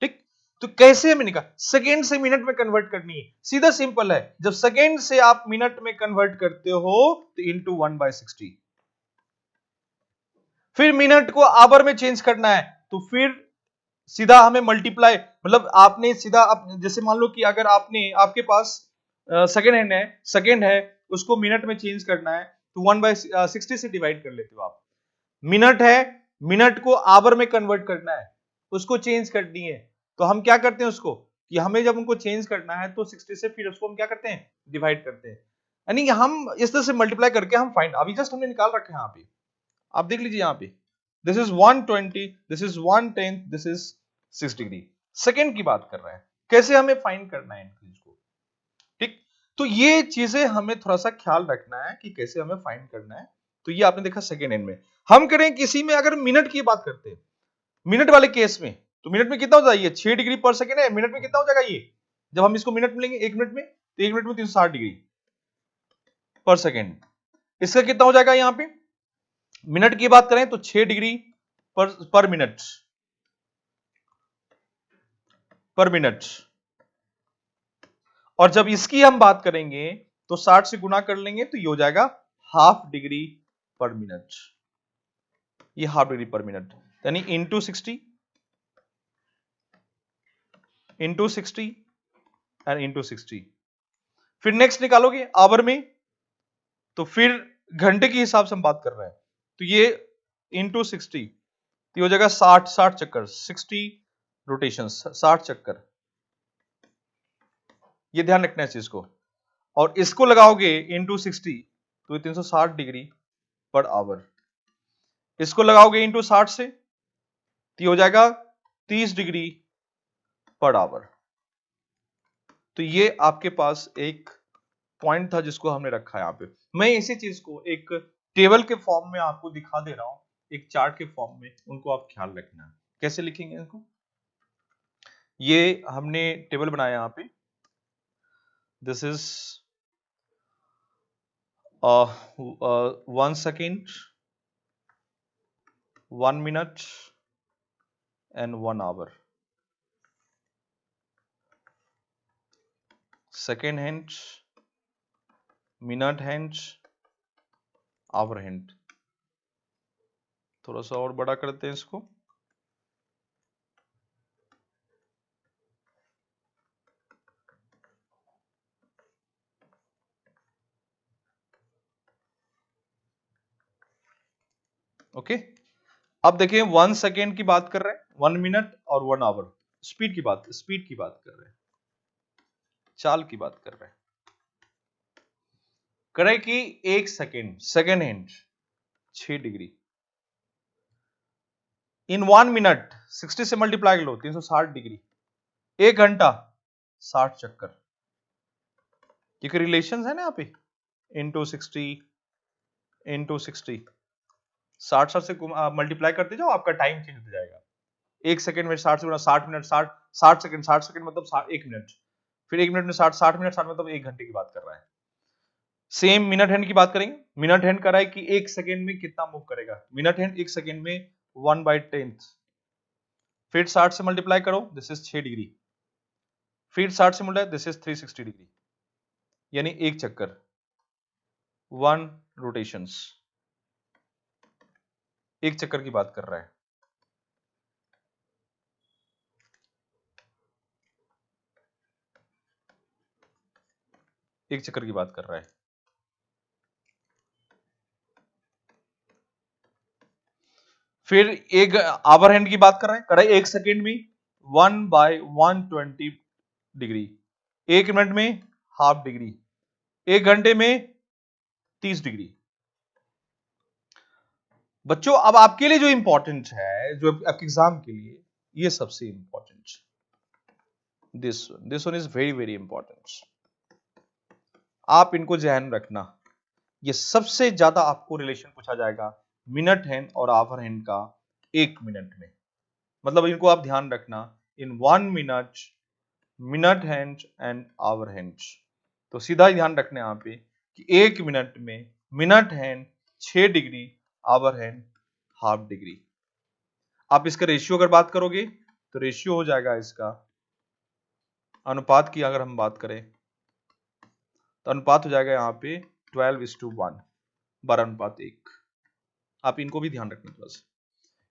ठीक। तो कैसे हमें निकाल, सेकेंड से मिनट में कन्वर्ट करनी है, सीधा सिंपल है, जब सेकेंड से आप मिनट में कन्वर्ट करते हो तो इंटू 1/60, फिर मिनट को आवर में चेंज करना है तो फिर सीधा हमें मल्टीप्लाई, मतलब आपने सीधा जैसे मान लो कि अगर आपके पास सेकेंड है उसको मिनट में चेंज करना है तो 1/60 से डिवाइड कर लेते हो आप। मिनट है, मिनट को आवर में कन्वर्ट करना है, उसको चेंज करनी है, तो हम क्या करते हैं उसको कि हमें जब उनको चेंज करना है तो 60 से फिर उसको हम क्या करते हैं, डिवाइड करते हैं, यानी हम इस तरह से मल्टीप्लाई करके हम फाइंड, अभी जस्ट हमने निकाल रखे हैं यहाँ पे, आप देख लीजिए यहाँ पे, this is 120, this is 110, this is 6 degree, second की बात कर रहे हैं, कैसे हमें फाइंड करना है इंक्रीज को, ठीक। तो ये चीजें हमें थोड़ा सा ख्याल रखना है कि कैसे हमें फाइंड करना है। तो ये आपने देखा सेकेंड हैंड में, हम करें किसी में अगर मिनट की बात करते हैं, मिनट वाले केस में, तो मिनट में कितना हो जाएगा, 6 डिग्री पर सेकेंड है, मिनट में कितना हो जाएगा ये, जब हम इसको मिनट में लेंगे एक मिनट में, तो एक मिनट में 360 डिग्री पर सेकेंड, इसका कितना हो जाएगा यहां पे, मिनट की बात करें तो 6 डिग्री पर मिनट, पर मिनट, और जब इसकी हम बात करेंगे तो 60 से गुना कर लेंगे तो ये हो जाएगा हाफ डिग्री पर मिनट, ये हाफ डिग्री पर मिनट, यानी इंटू 60 एंड इंटू 60। फिर नेक्स्ट निकालोगे आवर में, तो फिर घंटे के हिसाब से हम बात कर रहे हैं, तो ये इंटू 60 तो हो जाएगा 60 चक्कर, 60 रोटेशन, 60 चक्कर, ये ध्यान रखना है चीज को, और इसको लगाओगे इंटू 60 तो ये 360 डिग्री पर आवर, इसको लगाओगे इंटू 60 से तो हो जाएगा 30 डिग्री पर आवर। तो ये आपके पास एक पॉइंट था जिसको हमने रखा है यहाँ पे, मैं इसी चीज को एक टेबल के फॉर्म में आपको दिखा दे रहा हूं, एक चार्ट के फॉर्म में, उनको आप ख्याल रखना। कैसे लिखेंगे इनको, ये हमने टेबल बनाया यहाँ पे, this is 1 second, 1 minute and 1 hour, second hand, minute hand, hour hand, थोड़ा सा और बड़ा करते हैं इसको, ओके। अब देखिए 1 सेकेंड की बात कर रहे हैं, 1 मिनट और 1 आवर, स्पीड की बात कर रहे हैं, चाल की बात कर रहे हैं, करे कि एक सेकेंड, सेकेंड हैंड 6 डिग्री, इन 1 मिनट 60 से मल्टीप्लाई कर लो 360 डिग्री, एक घंटा 60 चक्कर, ये कोई रिलेशन है ना यहाँ पे, इंटू 60 इंटू 60, 60 से मल्टीप्लाई करते जाओ, आपका टाइम चेंज हो जाएगा, एक सेकंड में 60 से गुना 60 मिनट, 60 सेकंड, 60 सेकंड मतलब एक मिनट, फिर एक मिनट में 60 मिनट, 60 मतलब एक घंटे की बात कर रहा है। सेम मिनट हैंड की बात करेंगे, मिनट हैंड कर रहा है कि एक सेकंड में कितना मूव करेगा, मिनट हैंड एक सेकंड में 1/10, फिर 60 से मल्टीप्लाई करो, दिस इज 6 डिग्री, फिर 60 से मल्टीप्लाई, दिस इज 360 डिग्री, यानी एक चक्कर, 1 रोटेशंस, एक चक्कर की बात कर रहा है, एक चक्कर की बात कर रहा है। फिर एक आवर हैंड की बात कर रहे हैं, 1 सेकेंड में 1/120 डिग्री, 1 मिनट में हाफ डिग्री, 1 घंटे में 30 डिग्री। बच्चों अब आपके लिए जो इंपॉर्टेंट है, जो आपके एग्जाम के लिए, ये सबसे important, this one is very very important. आप इनको ध्यान रखना, ये सबसे ज्यादा आपको रिलेशन पूछा जाएगा मिनट हैंड और आवर हैंड का 1 मिनट में। मतलब इनको आप ध्यान रखना, in 1 minute, minute hand and hour hand. तो सीधा ही ध्यान रखना यहाँ पे कि 1 मिनट में minute hand 6 degree, hour hand half degree. आप इसका रेशियो अगर बात करोगे तो रेशियो हो जाएगा इसका, अनुपात की अगर हम बात करें तो अनुपात हो जाएगा यहाँ पे 12:1, 12:1। आप इनको भी ध्यान रखना बस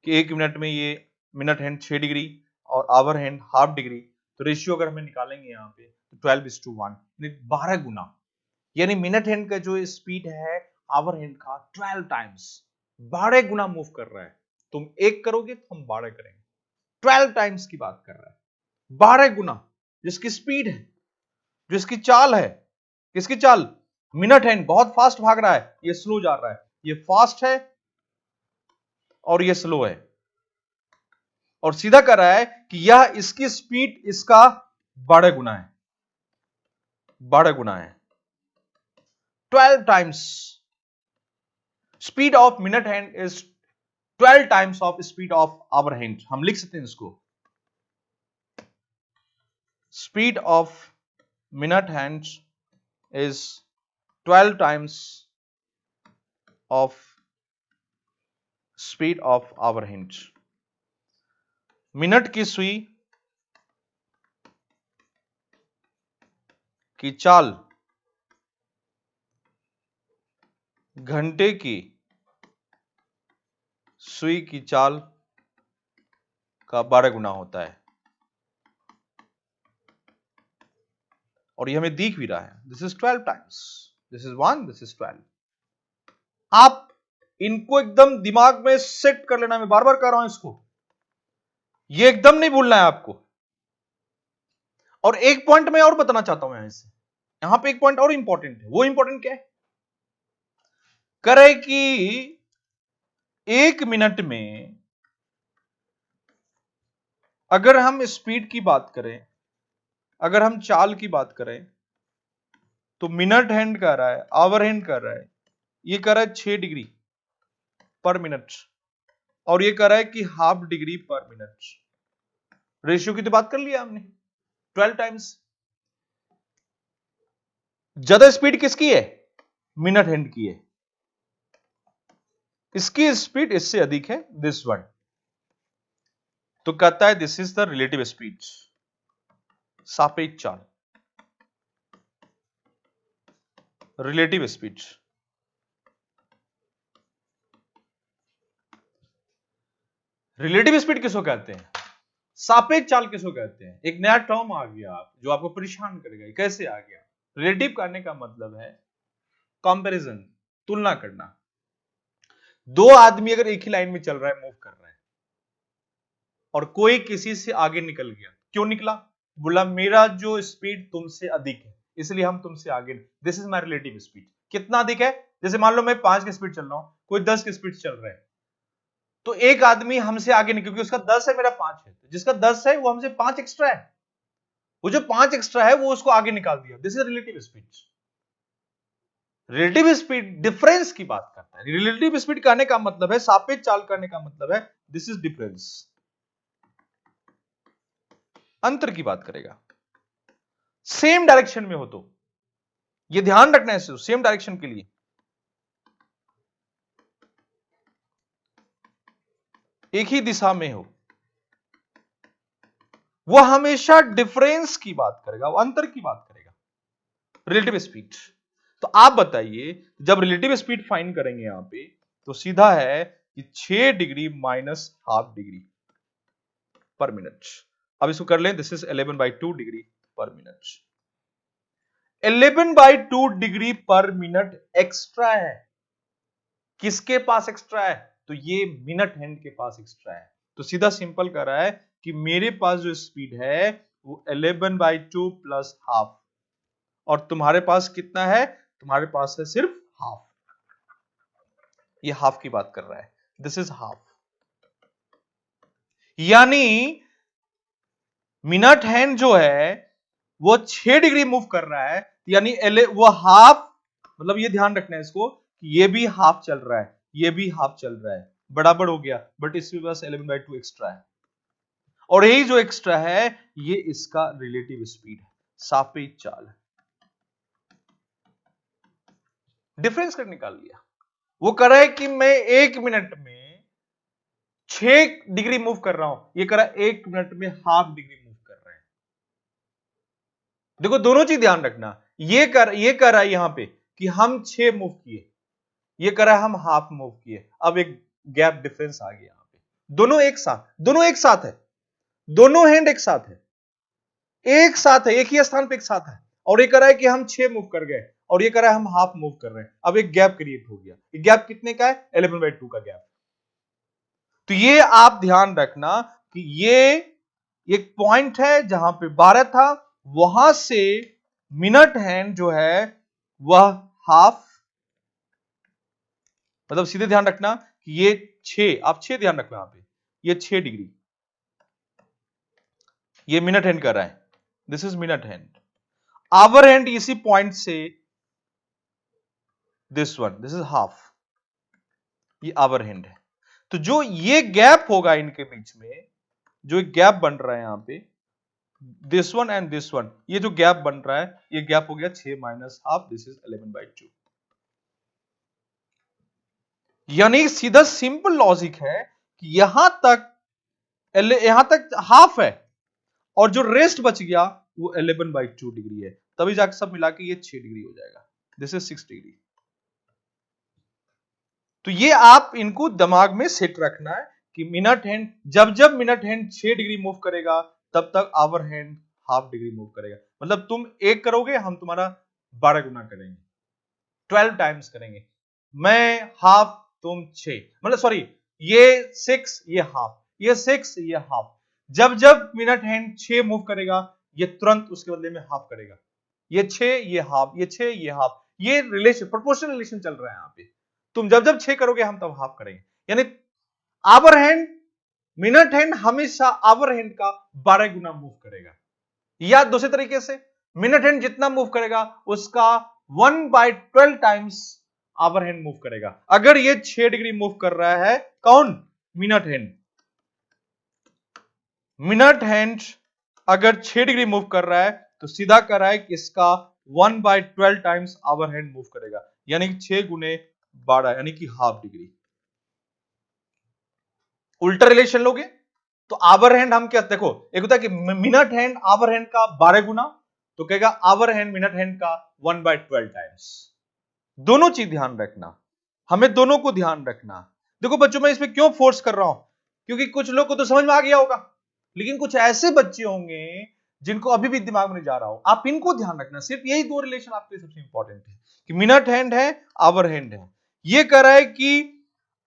कि 1 मिनट में ये मिनट हैंड 6 डिग्री और आवर हैंड हाफ डिग्री, तो रेशियो अगर हमें निकालेंगे यहाँ पे तो 12:1, 12 गुना। यानी मिनट हैंड का जो स्पीड है आवर हैंड का 12 टाइम्स, 12 गुना मूव कर रहा है। तुम 1 करोगे तो हम 12 करेंगे, 12 टाइम्स की बात कर रहा है, 12 गुना। जिसकी स्पीड है, जिसकी चाल है, किसकी चाल, मिनट हैंड बहुत फास्ट भाग रहा है, ये स्लो जा रहा है, ये फास्ट है और ये स्लो है, और सीधा कर रहा है कि यह इसकी स्पीड इसका 12 गुना है, 12 गुना है, 12 times. Speed of minute hand is 12 times of speed of hour hand. हम लिख सकते हैं इसको, speed of minute hand is 12 times of speed of hour hand. Minute की सुई की चाल घंटे की सुई की चाल का 12 गुना होता है, और ये हमें दिख भी रहा है, this is 12 times, this is 1, this is 12। आप इनको एकदम दिमाग में सेट कर लेना, मैं बार बार कर रहा हूं इसको, ये एकदम नहीं भूलना है आपको। और एक पॉइंट मैं और बताना चाहता हूं यहां पे एक पॉइंट और इंपॉर्टेंट है। वो इंपॉर्टेंट क्या है, करे कि 1 मिनट में अगर हम स्पीड की बात करें, अगर हम चाल की बात करें, तो मिनट हैंड कर रहा है, आवर हैंड कर रहा है, ये कर रहा है 6 डिग्री पर मिनट, और ये कर रहा है कि हाफ डिग्री पर मिनट। रेशियो की तो बात कर लिया हमने, 12 टाइम्स। ज्यादा स्पीड किसकी है, मिनट हैंड की है, इसकी स्पीड इससे अधिक है, दिस वन। तो कहता है this is the relative speed, सापेक्ष चाल, रिलेटिव स्पीड। रिलेटिव स्पीड किसको कहते हैं, सापेक्ष चाल किसको कहते हैं। एक नया टर्म आ गया जो आपको परेशान करेगा, कैसे आ गया। रिलेटिव करने का मतलब है कंपैरिजन, तुलना करना। दो आदमी अगर एक ही लाइन में चल रहा है, मूव कर रहा है, और कोई किसी से आगे निकल गया, क्यों निकला, बोला मेरा जो स्पीड तुमसे अधिक है इसलिए हम तुमसे आगे, this is my relative speed. कितना अधिक है, जैसे मान लो मैं 5 की स्पीड चल रहा हूं, कोई 10 की स्पीड चल रहा है, तो एक आदमी हमसे आगे नहीं, क्योंकि उसका 10 है, मेरा 5 है, जिसका 10 है वो हमसे 5 एक्स्ट्रा है, वो जो 5 एक्स्ट्रा है वो उसको आगे निकाल दिया, this is relative speed. Relative speed difference की बात करता है। रिलेटिव स्पीड कहने का मतलब है, सापेक्ष चाल करने का मतलब है, दिस इज डिफरेंस, अंतर की बात करेगा। सेम डायरेक्शन में हो तो ये ध्यान रखना है, सेम डायरेक्शन के लिए एक ही दिशा में हो, वो हमेशा डिफरेंस की बात करेगा, वो अंतर की बात करेगा, रिलेटिव स्पीड। तो आप बताइए, जब रिलेटिव स्पीड फाइंड करेंगे यहां पे, तो सीधा है कि 6 डिग्री माइनस हाफ डिग्री पर मिनट। अब इसको कर लें, दिस इज 11/2 डिग्री पर मिनट। 11/2 डिग्री पर मिनट एक्स्ट्रा है, किसके पास एक्स्ट्रा है, तो ये मिनट हैंड के पास एक्स्ट्रा है। तो सीधा सिंपल कर रहा है कि मेरे पास जो स्पीड है वो 11/2 प्लस हाफ, और तुम्हारे पास कितना है, तुम्हारे पास है सिर्फ हाफ। ये हाफ की बात कर रहा है, दिस इज हाफ। यानी मिनट हैंड जो है वो 6 डिग्री मूव कर रहा है, यानी वो हाफ, मतलब ये ध्यान रखना है इसको कि ये भी हाफ चल रहा है, ये भी हाफ चल रहा है, बराबर हो गया, बट इसके पास 11/2 एक्स्ट्रा है, और यही जो एक्स्ट्रा है ये इसका रिलेटिव स्पीड है, सापेक्ष चाल है। डिफरेंस कर निकाल लिया। वो कर रहा है कि मैं 1 मिनट में 6 डिग्री मूव कर रहा हूं, ये कर रहा है 1 मिनट में हाफ डिग्री मूव कर रहा है। देखो दोनों चीज ध्यान रखना, ये कर रहा है यहां पे कि हम 6 मूव किए, ये कर रहा है हम हाफ मूव किए। अब एक गैप डिफरेंस आ गया यहां पे, दोनों एक साथ है, दोनों हैंड एक साथ है, एक ही स्थान पे एक साथ है, और ये कर रहा है कि हम 6 मूव कर गए, और ये कर रहा है हम हाफ मूव कर रहे हैं। अब एक गैप क्रिएट हो गया, ये गैप कितने का है, 11/2 का गैप। तो ये आप ध्यान रखना कि ये एक पॉइंट है जहां पे 12 था, वहां से मिनट हैंड जो है वह हाफ, मतलब सीधे ध्यान रखना कि ये 6, आप 6 ध्यान रखना यहां पे, ये 6 डिग्री, ये मिनट हैंड कर रहा है, this is minute hand. Hour hand इसी पॉइंट से दिस इज हाफ, ये आवर हैंड है। तो जो ये गैप होगा इनके बीच में, जो एक गैप बन रहा है यहां पे, this one and this one, ये जो गैप बन रहा है ये गैप हो गया 6 माइनस हाफ, दिस इज 11/2। यानी सीधा सिंपल लॉजिक है कि यहां तक हाफ है, और जो रेस्ट बच गया वो 11/2 डिग्री है, तभी जाकर सब मिला के ये 6 डिग्री हो जाएगा, दिस इज 6 डिग्री। तो ये आप इनको दिमाग में सेट रखना है कि मिनट हैंड, जब मिनट हैंड 6 डिग्री मूव करेगा तब तक hour hand half degree move करेगा। मतलब तुम 1 करोगे, हम तुम्हारा 12 गुना करेंगे, 12 टाइम्स करेंगे, मैं हाफ तुम 6, मतलब सॉरी ये 6 ये हाफ, ये 6 ये हाफ। जब मिनट हैंड 6 मूव करेगा ये तुरंत उसके बदले में हाफ करेगा, ये 6 ये हाफ, ये 6 ये हाफ, ये रिलेशन, प्रोपोर्शनल रिलेशन चल रहा है यहां पे। तुम जब 6 करोगे हम तब हाफ करेंगे, यानी आवर हैंड, मिनट हैंड हमेशा आवर हैंड का 12 गुना मूव करेगा, या दूसरे तरीके से मिनट हैंड जितना मूव करेगा उसका 1/12 टाइम्स आवर हैंड मूव करेगा। अगर ये 6 डिग्री मूव कर रहा है, कौन, मिनट हैंड अगर 6 डिग्री मूव कर रहा है तो सीधा कर रहा है कि इसका 1/12 टाइम्स आवर हैंड मूव करेगा, यानी कि 6 गुने 12, यानी कि हाफ डिग्री। उल्टा रिलेशन लोगे तो आवर हैंड हम क्या, देखो एक होता है कि मिनट हैंड आवर हैंड का 12 गुना, तो कहेगा आवर हैंड मिनट हैंड का 1/12 टाइम्स। दोनों चीज ध्यान रखना, हमें दोनों को ध्यान रखना। देखो बच्चों, मैं इसमें क्यों फोर्स कर रहा हूं, क्योंकि कुछ लोग को तो समझ में आ गया होगा, लेकिन कुछ ऐसे बच्चे होंगे जिनको अभी भी दिमाग में नहीं जा रहा हो, आप इनको ध्यान रखना। सिर्फ यही 2 रिलेशन आपके सबसे इंपॉर्टेंट है कि मिनट हैंड है, आवर हैंड है। ये कह रहा है कि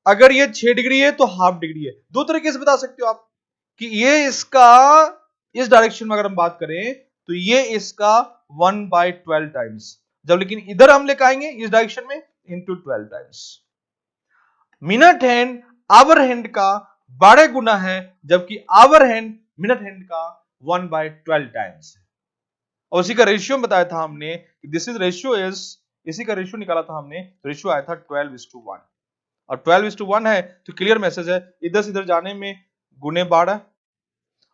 अगर ये 6 डिग्री है तो हाफ डिग्री है। 2 तरीके से बता सकते हो आप कि ये इसका, इस डायरेक्शन में अगर हम बात करें तो ये इसका 1/12 टाइम्स, जब लेकिन इधर हम लेकर आएंगे इस डायरेक्शन में into 12 times. Minute hand hour hand का 12 गुना है, जबकि आवर हैंड मिनट हैंड का 1/12 टाइम्स है। और उसी का रेशियो बताया था हमने, दिस इज रेशियो इज, इसी का रेशियो निकाला था हमने, रेशियो आया था 12:1, और 12:1 है तो क्लियर मैसेज है, इधर से इधर जाने में गुने 12,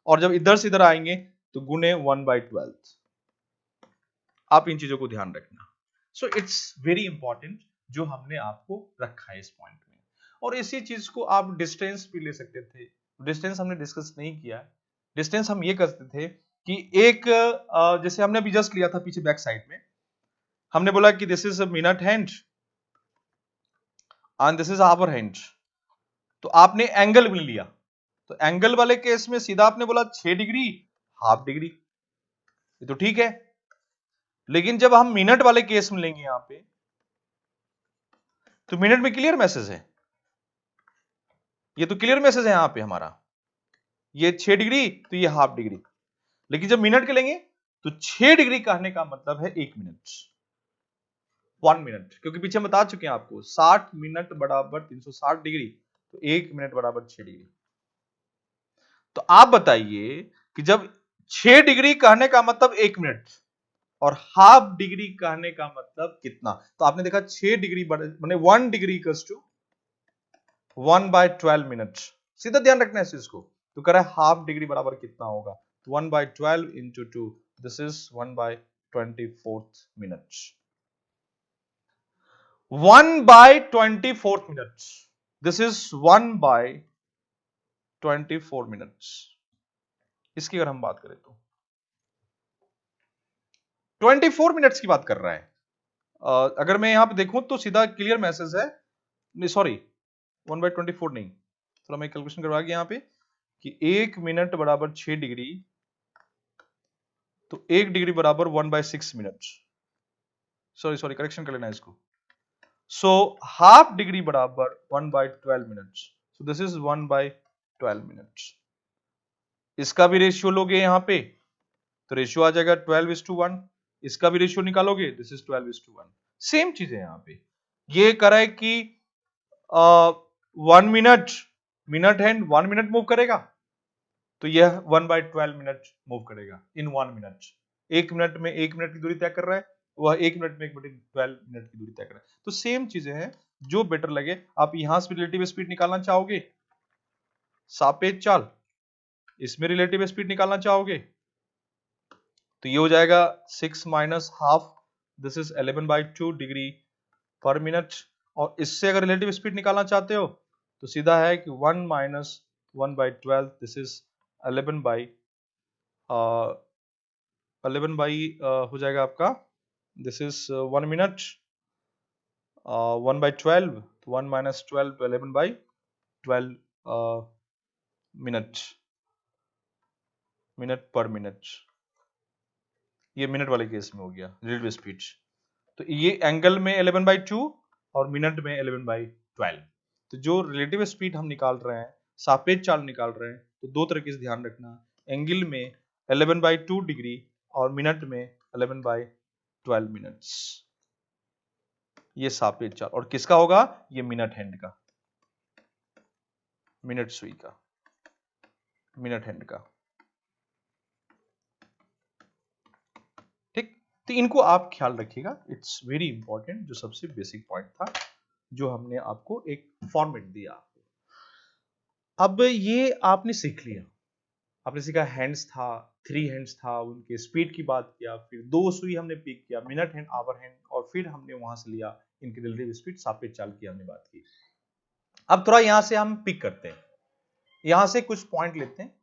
और जब इधर से इधर आएंगे तो गुने 1/12। आप इन चीजों को ध्यान रखना। सो इट्स वेरी इंपॉर्टेंट जो हमने आपको रखा है इस पॉइंट में। और इसी चीज को आप डिस्टेंस भी ले सकते थे, डिस्टेंस हमने डिस्कस नहीं किया। डिस्टेंस हम ये करते थे कि एक जैसे हमने अभी जस्ट लिया था पीछे बैक साइड में, हमने बोला कि this is minute hand and this is hour hand, तो आपने एंगल भी लिया, तो एंगल वाले केस में सीधा आपने बोला 6 डिग्री हाफ डिग्री, ये तो ठीक है। लेकिन जब हम मिनट वाले केस में लेंगे यहां पे, तो मिनट में क्लियर मैसेज है ये तो क्लियर मैसेज है यहां पे हमारा, ये 6 डिग्री तो ये हाफ डिग्री। लेकिन जब मिनट के लेंगे तो 6 डिग्री कहने का मतलब है 1 मिनट, 1 मिनट, क्योंकि पीछे हम बता चुके हैं आपको 60 मिनट बराबर 360 डिग्री, तो 1 मिनट बराबर 6 डिग्री। तो आप बताइए कि जब 6 डिग्री कहने का मतलब 1 मिनट और हाफ डिग्री कहने का मतलब कितना, तो आपने देखा 6 डिग्री माने 1 डिग्री इक्वल्स टू 1/12 मिनट। सीधा ध्यान रखना है इस चीज को। तो कह रहा है हाफ डिग्री बराबर कितना होगा, 1/12 into 2, this is 1/24 minute. 1/24 minute, this is 1/24 minute. इसकी अगर हम बात करें तो 24 मिनट्स की बात कर रहा है। अगर मैं यहां पे देखूं तो सीधा क्लियर मैसेज है, नहीं सॉरी 1/24 नहीं, थोड़ा मैं कैलकुलेशन करवा के यहां पे कि 1 मिनट बराबर 6 डिग्री, तो 1 डिग्री बराबर 1/6 मिनट। सॉरी सॉरी करेक्शन कर लेना इसको। सो हाफ डिग्री बराबर 1/12 minute, so this is 1/12 minute. इसका भी रेशियो लोगे यहां पे तो रेशियो आ जाएगा 12:1। इसका भी रेशियो निकालोगे, दिस इज 12:1। सेम चीज है यहां पे। ये करा है कि 1 minute, minute hand 1 minute move करेगा, तो यह 1/12 मिनट मूव करेगा इन 1 मिनट। 1 मिनट में 1 मिनट की दूरी तय कर रहा है, वह 1 मिनट में 1/12 मिनट की दूरी तय कर रहा है। तो सेम चीजें हैं, जो बेटर लगे। आप यहां से रिलेटिव स्पीड निकालना चाहोगे, सापेक्ष चाल, इसमें रिलेटिव स्पीड निकालना चाहोगे, तो ये हो जाएगा 6 minus half, this is 11/2 degree पर मिनट। और इससे अगर रिलेटिव स्पीड निकालना चाहते हो तो सीधा है कि 1 minus 1/12, this is 11 by 11 by हो जाएगा आपका, दिस इज 1 मिनट, 1/12, 1 माइनस 12 तो 11/12 मिनट, मिनट पर मिनट। ये मिनट वाले केस में हो गया रिलेटिव स्पीड। तो ये एंगल में 11/2 और मिनट में 11/12। तो जो रिलेटिव स्पीड हम निकाल रहे हैं, सापेक्ष चाल निकाल रहे हैं, तो दो तरह से ध्यान रखना, एंगल में 11/2 डिग्री और मिनट में 11/12 मिनट्स। ये सापेक्ष चाल, और किसका होगा, ये मिनट हैंड का, मिनट सुई का, मिनट हैंड का। ठीक, तो इनको आप ख्याल रखिएगा, इट्स वेरी इंपॉर्टेंट। जो सबसे बेसिक पॉइंट था, जो हमने आपको एक फॉर्मेट दिया। अब ये आपने सीख लिया, आपने सीखा हैंड्स था, 3 हैंड्स था, उनके स्पीड की बात किया, फिर 2 सुई हमने पिक किया, मिनट हैंड, आवर हैंड, और फिर हमने वहां से लिया इनकी रिलेटिव स्पीड, सापेक्ष चाल की हमने बात की। अब थोड़ा यहां से हम पिक करते हैं, यहां से कुछ पॉइंट लेते हैं,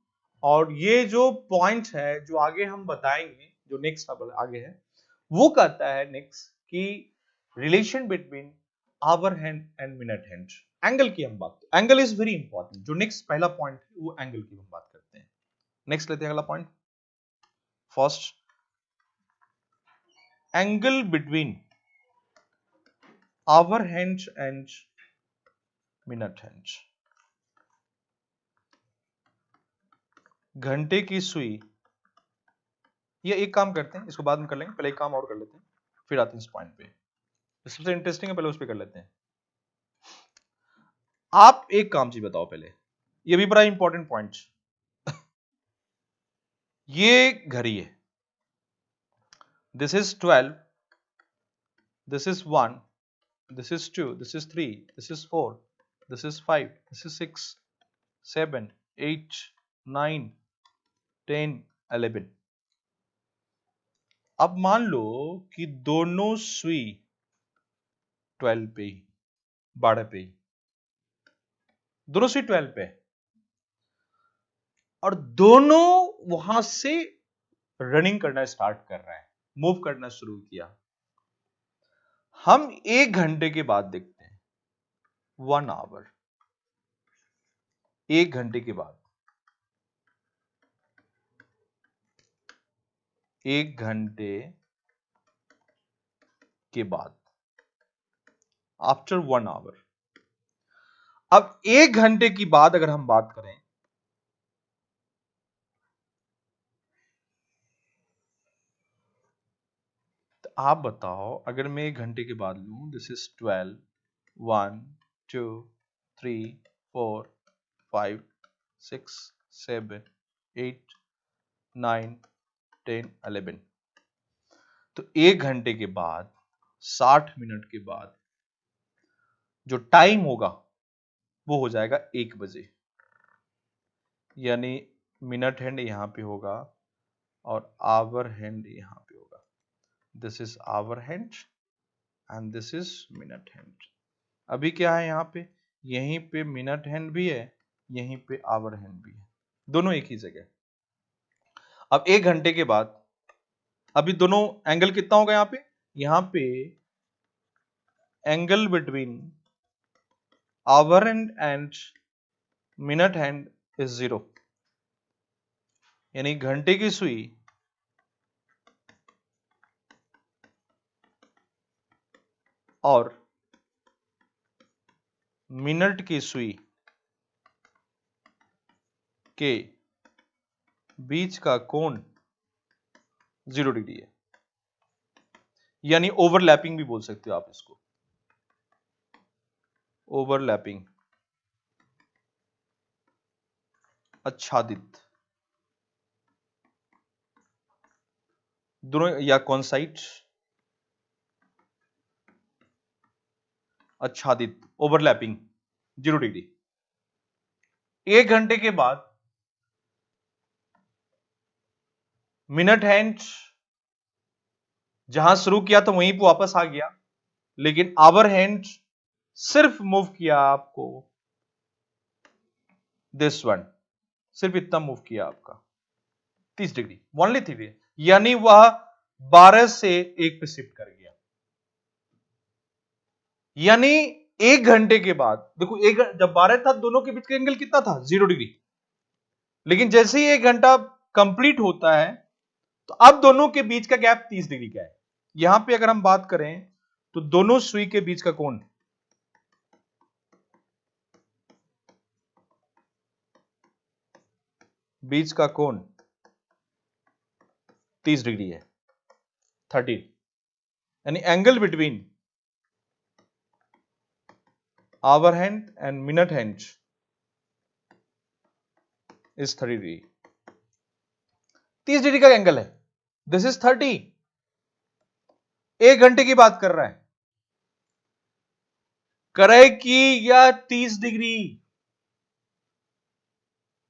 और ये जो पॉइंट है जो आगे हम बताएंगे, जो नेक्स्ट आगे है, वो कहता है नेक्स्ट कि relation between hour hand and minute hand. Angle की हम बात, एंगल इज वेरी इंपॉर्टेंट। जो नेक्स्ट पहला पॉइंट है वो एंगल की हम बात करते हैं। नेक्स्ट लेते हैं अगला point, first, angle between hour hand and minute hand. घंटे की सुई, ये एक काम करते हैं, इसको बाद में कर लेंगे, पहले एक काम और कर लेते हैं, फिर आते हैं इस पॉइंट पे। सबसे इंटरेस्टिंग है, पहले उस पर कर लेते हैं। आप एक काम चीज बताओ पहले, ये भी बड़ा इंपॉर्टेंट पॉइंट। ये घड़ी है, this is 12, this is 1, this is 2, this is 3, this is 4, this is 5, this is 6, 7, 8, 9, 10, 11। अब मान लो कि दोनों सुई 12 पे ही, 12 पे ही, दोनों सुई 12 पे है, और दोनों वहां से रनिंग करना स्टार्ट कर रहे हैं, मूव करना शुरू किया। हम 1 घंटे के बाद देखते हैं, 1 आवर, 1 घंटे के बाद, 1 घंटे के बाद, आफ्टर 1 आवर, अब 1 घंटे की बाद अगर हम बात करें, तो आप बताओ, अगर मैं 1 घंटे के बाद लूं, दिस इज 12, 1 2 3 4 5 6 7 8 9 10 11, तो 1 घंटे के बाद 60 मिनट के बाद जो टाइम होगा वो हो जाएगा 1 बजे। यानी मिनट हैंड यहां पे होगा और आवर हैंड यहां पे होगा। This is hour hand and this is minute hand. अभी क्या है यहां पे, यहीं पे मिनट हैंड भी है, यहीं पे आवर हैंड भी है, दोनों एक ही जगह। अब 1 घंटे के बाद अभी दोनों एंगल कितना होगा यहां पे angle between hour hand and minute hand is 0। यानी घंटे की सुई और मिनट की सुई के बीच का कोण 0 डिग्री है। यानी ओवरलैपिंग भी बोल सकते हो आप इसको, ओवरलैपिंग, आच्छादित, दोनों, या कॉन्साइट, आच्छादित, ओवरलैपिंग 0 डिग्री। 1 घंटे के बाद मिनट हैंड जहां शुरू किया था वहीं पे वापस आ गया, लेकिन आवर हैंड सिर्फ मूव किया आपको दिस वन, सिर्फ इतना मूव किया आपका 30 डिग्री, ओनली 30 डिग्री। यानी वह 12 से 1 पे शिफ्ट कर गया। यानी 1 घंटे के बाद देखो, जब 12 था दोनों के बीच का एंगल कितना था 0 डिग्री, लेकिन जैसे ही 1 घंटा कंप्लीट होता है तो अब दोनों के बीच का गैप 30 डिग्री का है। यहां पे अगर हम बात करें तो दोनों सुई के बीच का कोण बीच का कोण 30 डिग्री है, 30। यानी angle between hour hand and minute hand is 30 degree, 30 degree का एंगल है, दिस इज 30। 1 घंटे की बात कर रहा है, करे कि यह 30 डिग्री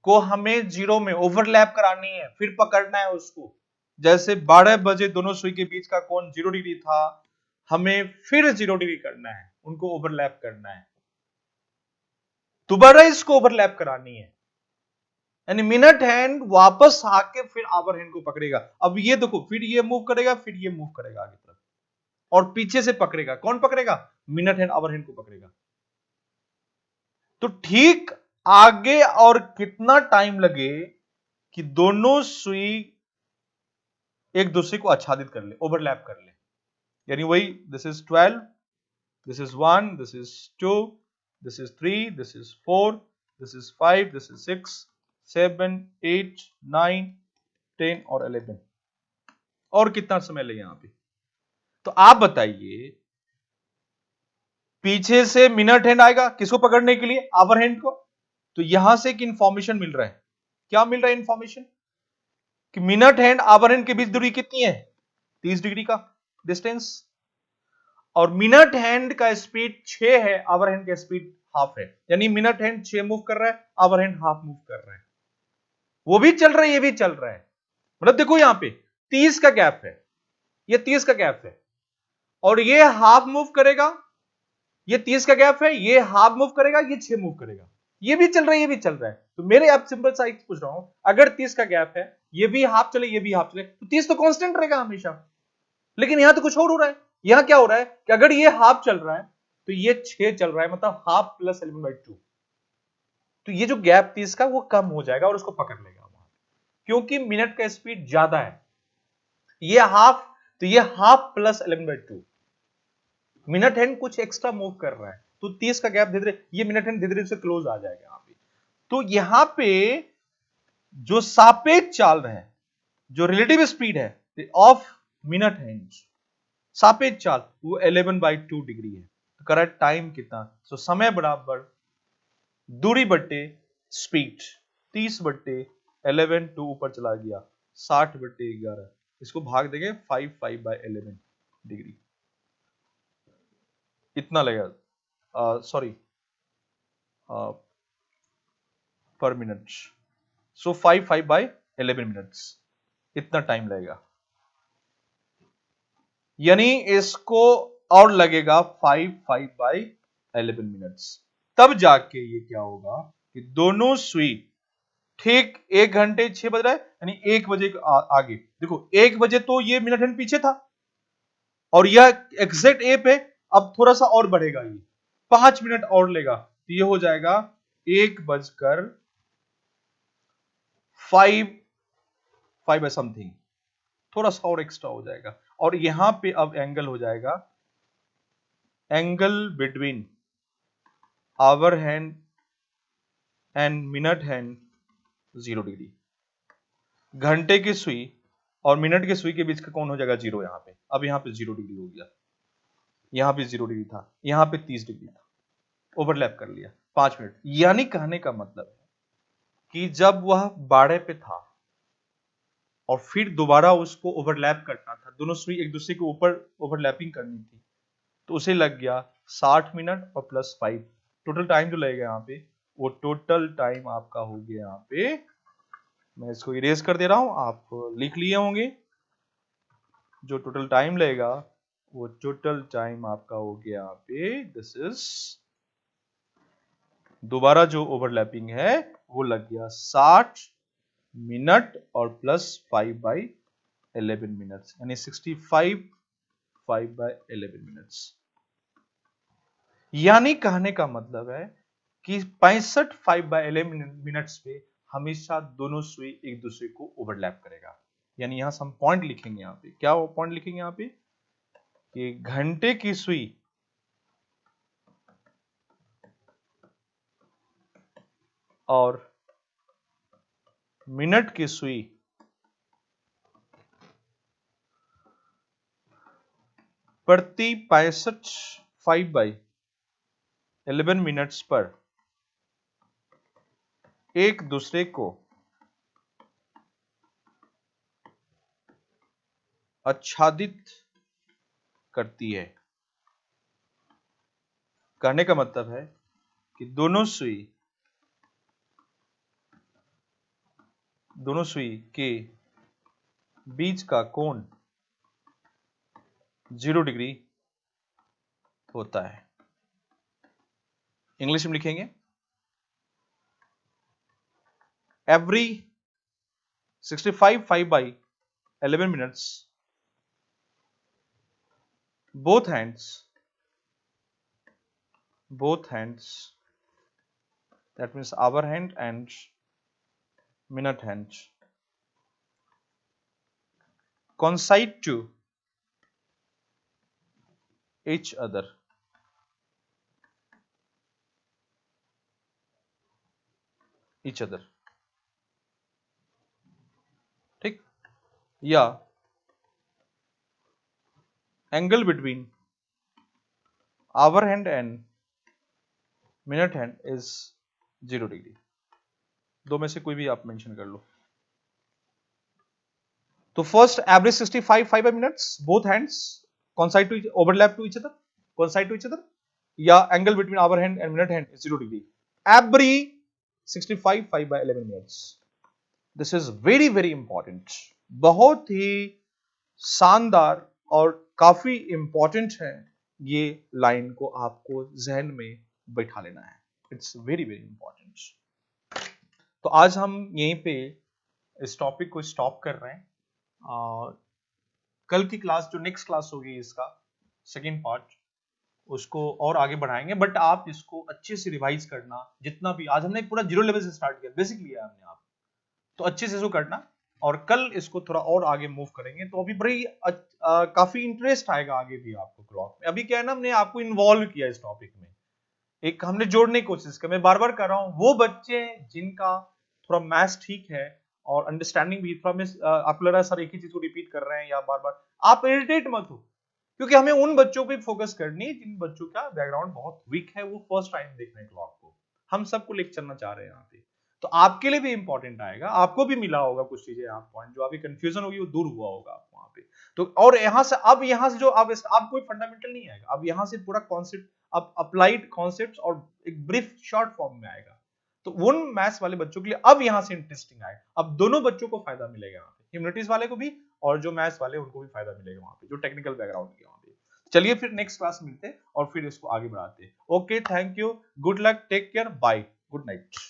को हमें 0 में ओवरलैप करानी है, फिर पकड़ना है उसको। जैसे 12 बजे दोनों सुई के बीच का कोण 0 डिग्री था, हमें फिर 0 डिग्री करना है, उनको ओवरलैप करना है, दोबारा इसको ओवरलैप करानी है। यानी मिनट हैंड वापस आके फिर आवर हैंड को पकड़ेगा। अब ये देखो, फिर ये मूव करेगा, फिर ये मूव करेगा आगे तरफ, और पीछे से पकड़ेगा। कौन पकड़ेगा? मिनट हैंड आवर हैंड को पकड़ेगा। तो ठीक आगे और कितना टाइम लगे कि दोनों सुई एक दूसरे को आच्छादित कर ले, ओवरलैप कर ले। यानी वही, this is 12, this is 1, this is 2, this is 3, this is 4, this is 5, this is 6, 7, 8, 9, 10 और 11। और कितना समय लगे यहां पे? तो आप बताइए, पीछे से मिनट हैंड आएगा किसको पकड़ने के लिए? आवर हैंड को। तो यहां से एक इंफॉर्मेशन मिल रहा है, क्या मिल रहा है इंफॉर्मेशन? कि मिनट हैंड आवर हैंड के बीच दूरी कितनी है? 30 डिग्री का डिस्टेंस। और मिनट हैंड का स्पीड 6 है, आवर हैंड का स्पीड हाफ है। यानी मिनट हैंड 6 मूव कर रहा है, आवर हैंड हाफ मूव कर रहा है। वो भी चल रहा है, ये भी चल रहा है। मतलब देखो यहां पे 30 का गैप है, ये 30 का गैप है, और ये हाफ मूव करेगा। ये 30 का गैप है, ये हाफ मूव करेगा, ये 6 मूव करेगा। ये भी चल रहा है, ये भी चल रहा है। तो मेरे आप सिंपल सा एक पूछ रहा हूं, अगर 30 का गैप है, ये भी हाफ चले, ये भी हाफ चले, तो 30 तो कांस्टेंट रहेगा हमेशा। लेकिन यहां तो कुछ और हो रहा है। यहां क्या हो रहा है कि अगर ये हाफ चल रहा है तो ये 6 चल रहा है, मतलब हाफ प्लस 11/2। तो ये जो गैप 30 का वो कम हो जाएगा और उसको पकड़ लेगा वहां, क्योंकि मिनट का स्पीड ज्यादा है। ये हाफ, तो ये हाफ प्लस 11/2। मिनट हैंड कुछ एक्स्ट्रा मूव कर रहा है, तो 30 का गैप धीरे धीरे, ये मिनट हैंड धीरे धीरे से क्लोज आ जाएगा यहाँ पे। तो यहां पे जो सापेक्ष चाल है, जो रिलेटिव स्पीड है ऑफ मिनट हैंड, सापेक्ष चाल, वो 11/2 डिग्री है। तो करेक्ट टाइम कितना? सो समय बराबर दूरी बट्टे स्पीड, 30/11, 2 ऊपर चला गया, 60/11, इसको भाग देंगे 5/11 डिग्री, इतना लगेगा, सॉरी पर मिनट। सो 5/11 मिनट्स, इतना टाइम लगेगा। यानी इसको और लगेगा 5/11 मिनट्स, तब जाके ये क्या होगा कि दोनों सुई ठीक 1 घंटे 6 बज रहा है, यानी 1 बजे आगे देखो, 1 बजे तो ये मिनट हैंड पीछे था और यह एग्जैक्ट ए पे, अब थोड़ा सा और बढ़ेगा, ये 5 मिनट और लेगा, तो ये हो जाएगा 1:05 समथिंग, थोड़ा सा और एक्स्ट्रा हो जाएगा। और यहां पे अब एंगल हो जाएगा, angle between hour hand and minute hand 0 degree. घंटे की सुई और मिनट की सुई के बीच का कौन हो जाएगा? 0 यहां पे। अब यहां पे 0 डिग्री हो गया, यहां पे 0 डिग्री था, यहां पे 30 डिग्री था, ओवरलैप कर लिया 5 मिनट। यानी कहने का मतलब है कि जब वह बाड़े पे था और फिर दोबारा उसको ओवरलैप करना था, दोनों सुई एक दूसरे के ऊपर ओवरलैपिंग करनी थी, तो उसे लग गया 60 मिनट और प्लस 5, टोटल टाइम जो लगेगा यहाँ पे, वो टोटल टाइम आपका हो गया यहाँ पे, मैं इसको इरेज कर दे रहा हूं, आप लिख लिए होंगे, जो टोटल टाइम लगेगा वो टोटल टाइम आपका हो गया यहाँ पे, दिस इज, दोबारा जो ओवरलैपिंग है वो लग गया 60 मिनट और प्लस 5/11 मिनट्स, यानी 65 5/11 मिनट्स। यानी कहने का मतलब है कि 65 5/11 मिनट्स पे हमेशा दोनों सुई एक दूसरे को ओवरलैप करेगा। यानी यहां से हम पॉइंट लिखेंगे, यहां पे क्या पॉइंट लिखेंगे यहां पे कि घंटे की सुई और मिनट की सुई प्रति 65 5/11 मिनट्स पर एक दूसरे को आच्छादित करती है। कहने का मतलब है कि दोनों सुई के बीच का कोण 0 डिग्री होता है। इंग्लिश में लिखेंगे, every 65 5/11 minutes both hands, that means our hand and minute hand, coincide to each other, ठीक, या angle between hour hand and minute hand is 0 degree, दो में से कोई भी आप मेंशन कर लो। तो first average 65 5 minutes both hands coincide to overlap to each other, coincide to each other, या angle between hour hand and minute hand is 0 degree, every 65 5/11 minutes. This is very very important, बहुत ही शानदार और काफी important है, ये line को आपको जहन में बैठा लेना है, इट्स वेरी वेरी इंपॉर्टेंट। तो आज हम यहीं पे इस टॉपिक को स्टॉप कर रहे हैं, कल की क्लास जो नेक्स्ट क्लास होगी इसका सेकेंड पार्ट, उसको और आगे बढ़ाएंगे, बट आप इसको अच्छे से रिवाइज करना, जितना भी आज हमने पूरा 0 लेवल से स्टार्ट किया, बेसिक लिया हमने, आप तो अच्छे से इसको करना, और कल इसको थोड़ा और आगे मूव करेंगे, तो अभी बड़ी काफी इंटरेस्ट आएगा आगे भी आपको क्लॉक में। अभी क्या है ना, हमने आपको इन्वॉल्व किया इस टॉपिक में, एक हमने जोड़ने की कोशिश की। मैं बार बार कर रहा हूं, वो बच्चे जिनका थोड़ा मैथ्स ठीक है और अंडरस्टैंडिंग भी थोड़ा, आपको लग रहा है सर एक ही चीज को रिपीट कर रहे हैं या बार बार, आप इरिटेट मत हो, क्योंकि हमें उन बच्चों पे फोकस करनी है जिन बच्चों का बैकग्राउंड बहुत वीक है, वो फर्स्ट टाइम देख रहे हैं क्लॉक को, हम सबको लेकर चलना चाह रहे हैं यहाँ पे। तो आपके लिए भी इंपॉर्टेंट आएगा, आपको भी मिला होगा कुछ चीजें, आप पॉइंट जो आपकी कंफ्यूजन होगी वो दूर हुआ होगा आप वहां पे। तो और यहाँ से जो अब कोई फंडामेंटल नहीं आएगा, अब यहाँ से पूरा कॉन्सेप्ट, अब अप्लाइड कॉन्सेप्ट्स और एक ब्रीफ शॉर्ट फॉर्म में आएगा। तो उन मैथ्स वाले बच्चों के लिए अब यहाँ से इंटरेस्टिंग आएगा, अब दोनों बच्चों को फायदा मिलेगा यहाँ पे, ह्यूमैनिटीज वाले को भी और जो मैथ्स वाले उनको भी फायदा मिलेगा वहां पे, जो टेक्निकल बैकग्राउंड के वहां पे। चलिए फिर नेक्स्ट क्लास मिलते हैं और फिर इसको आगे बढ़ाते हैं। Okay, thank you, good luck, take care, bye, good night.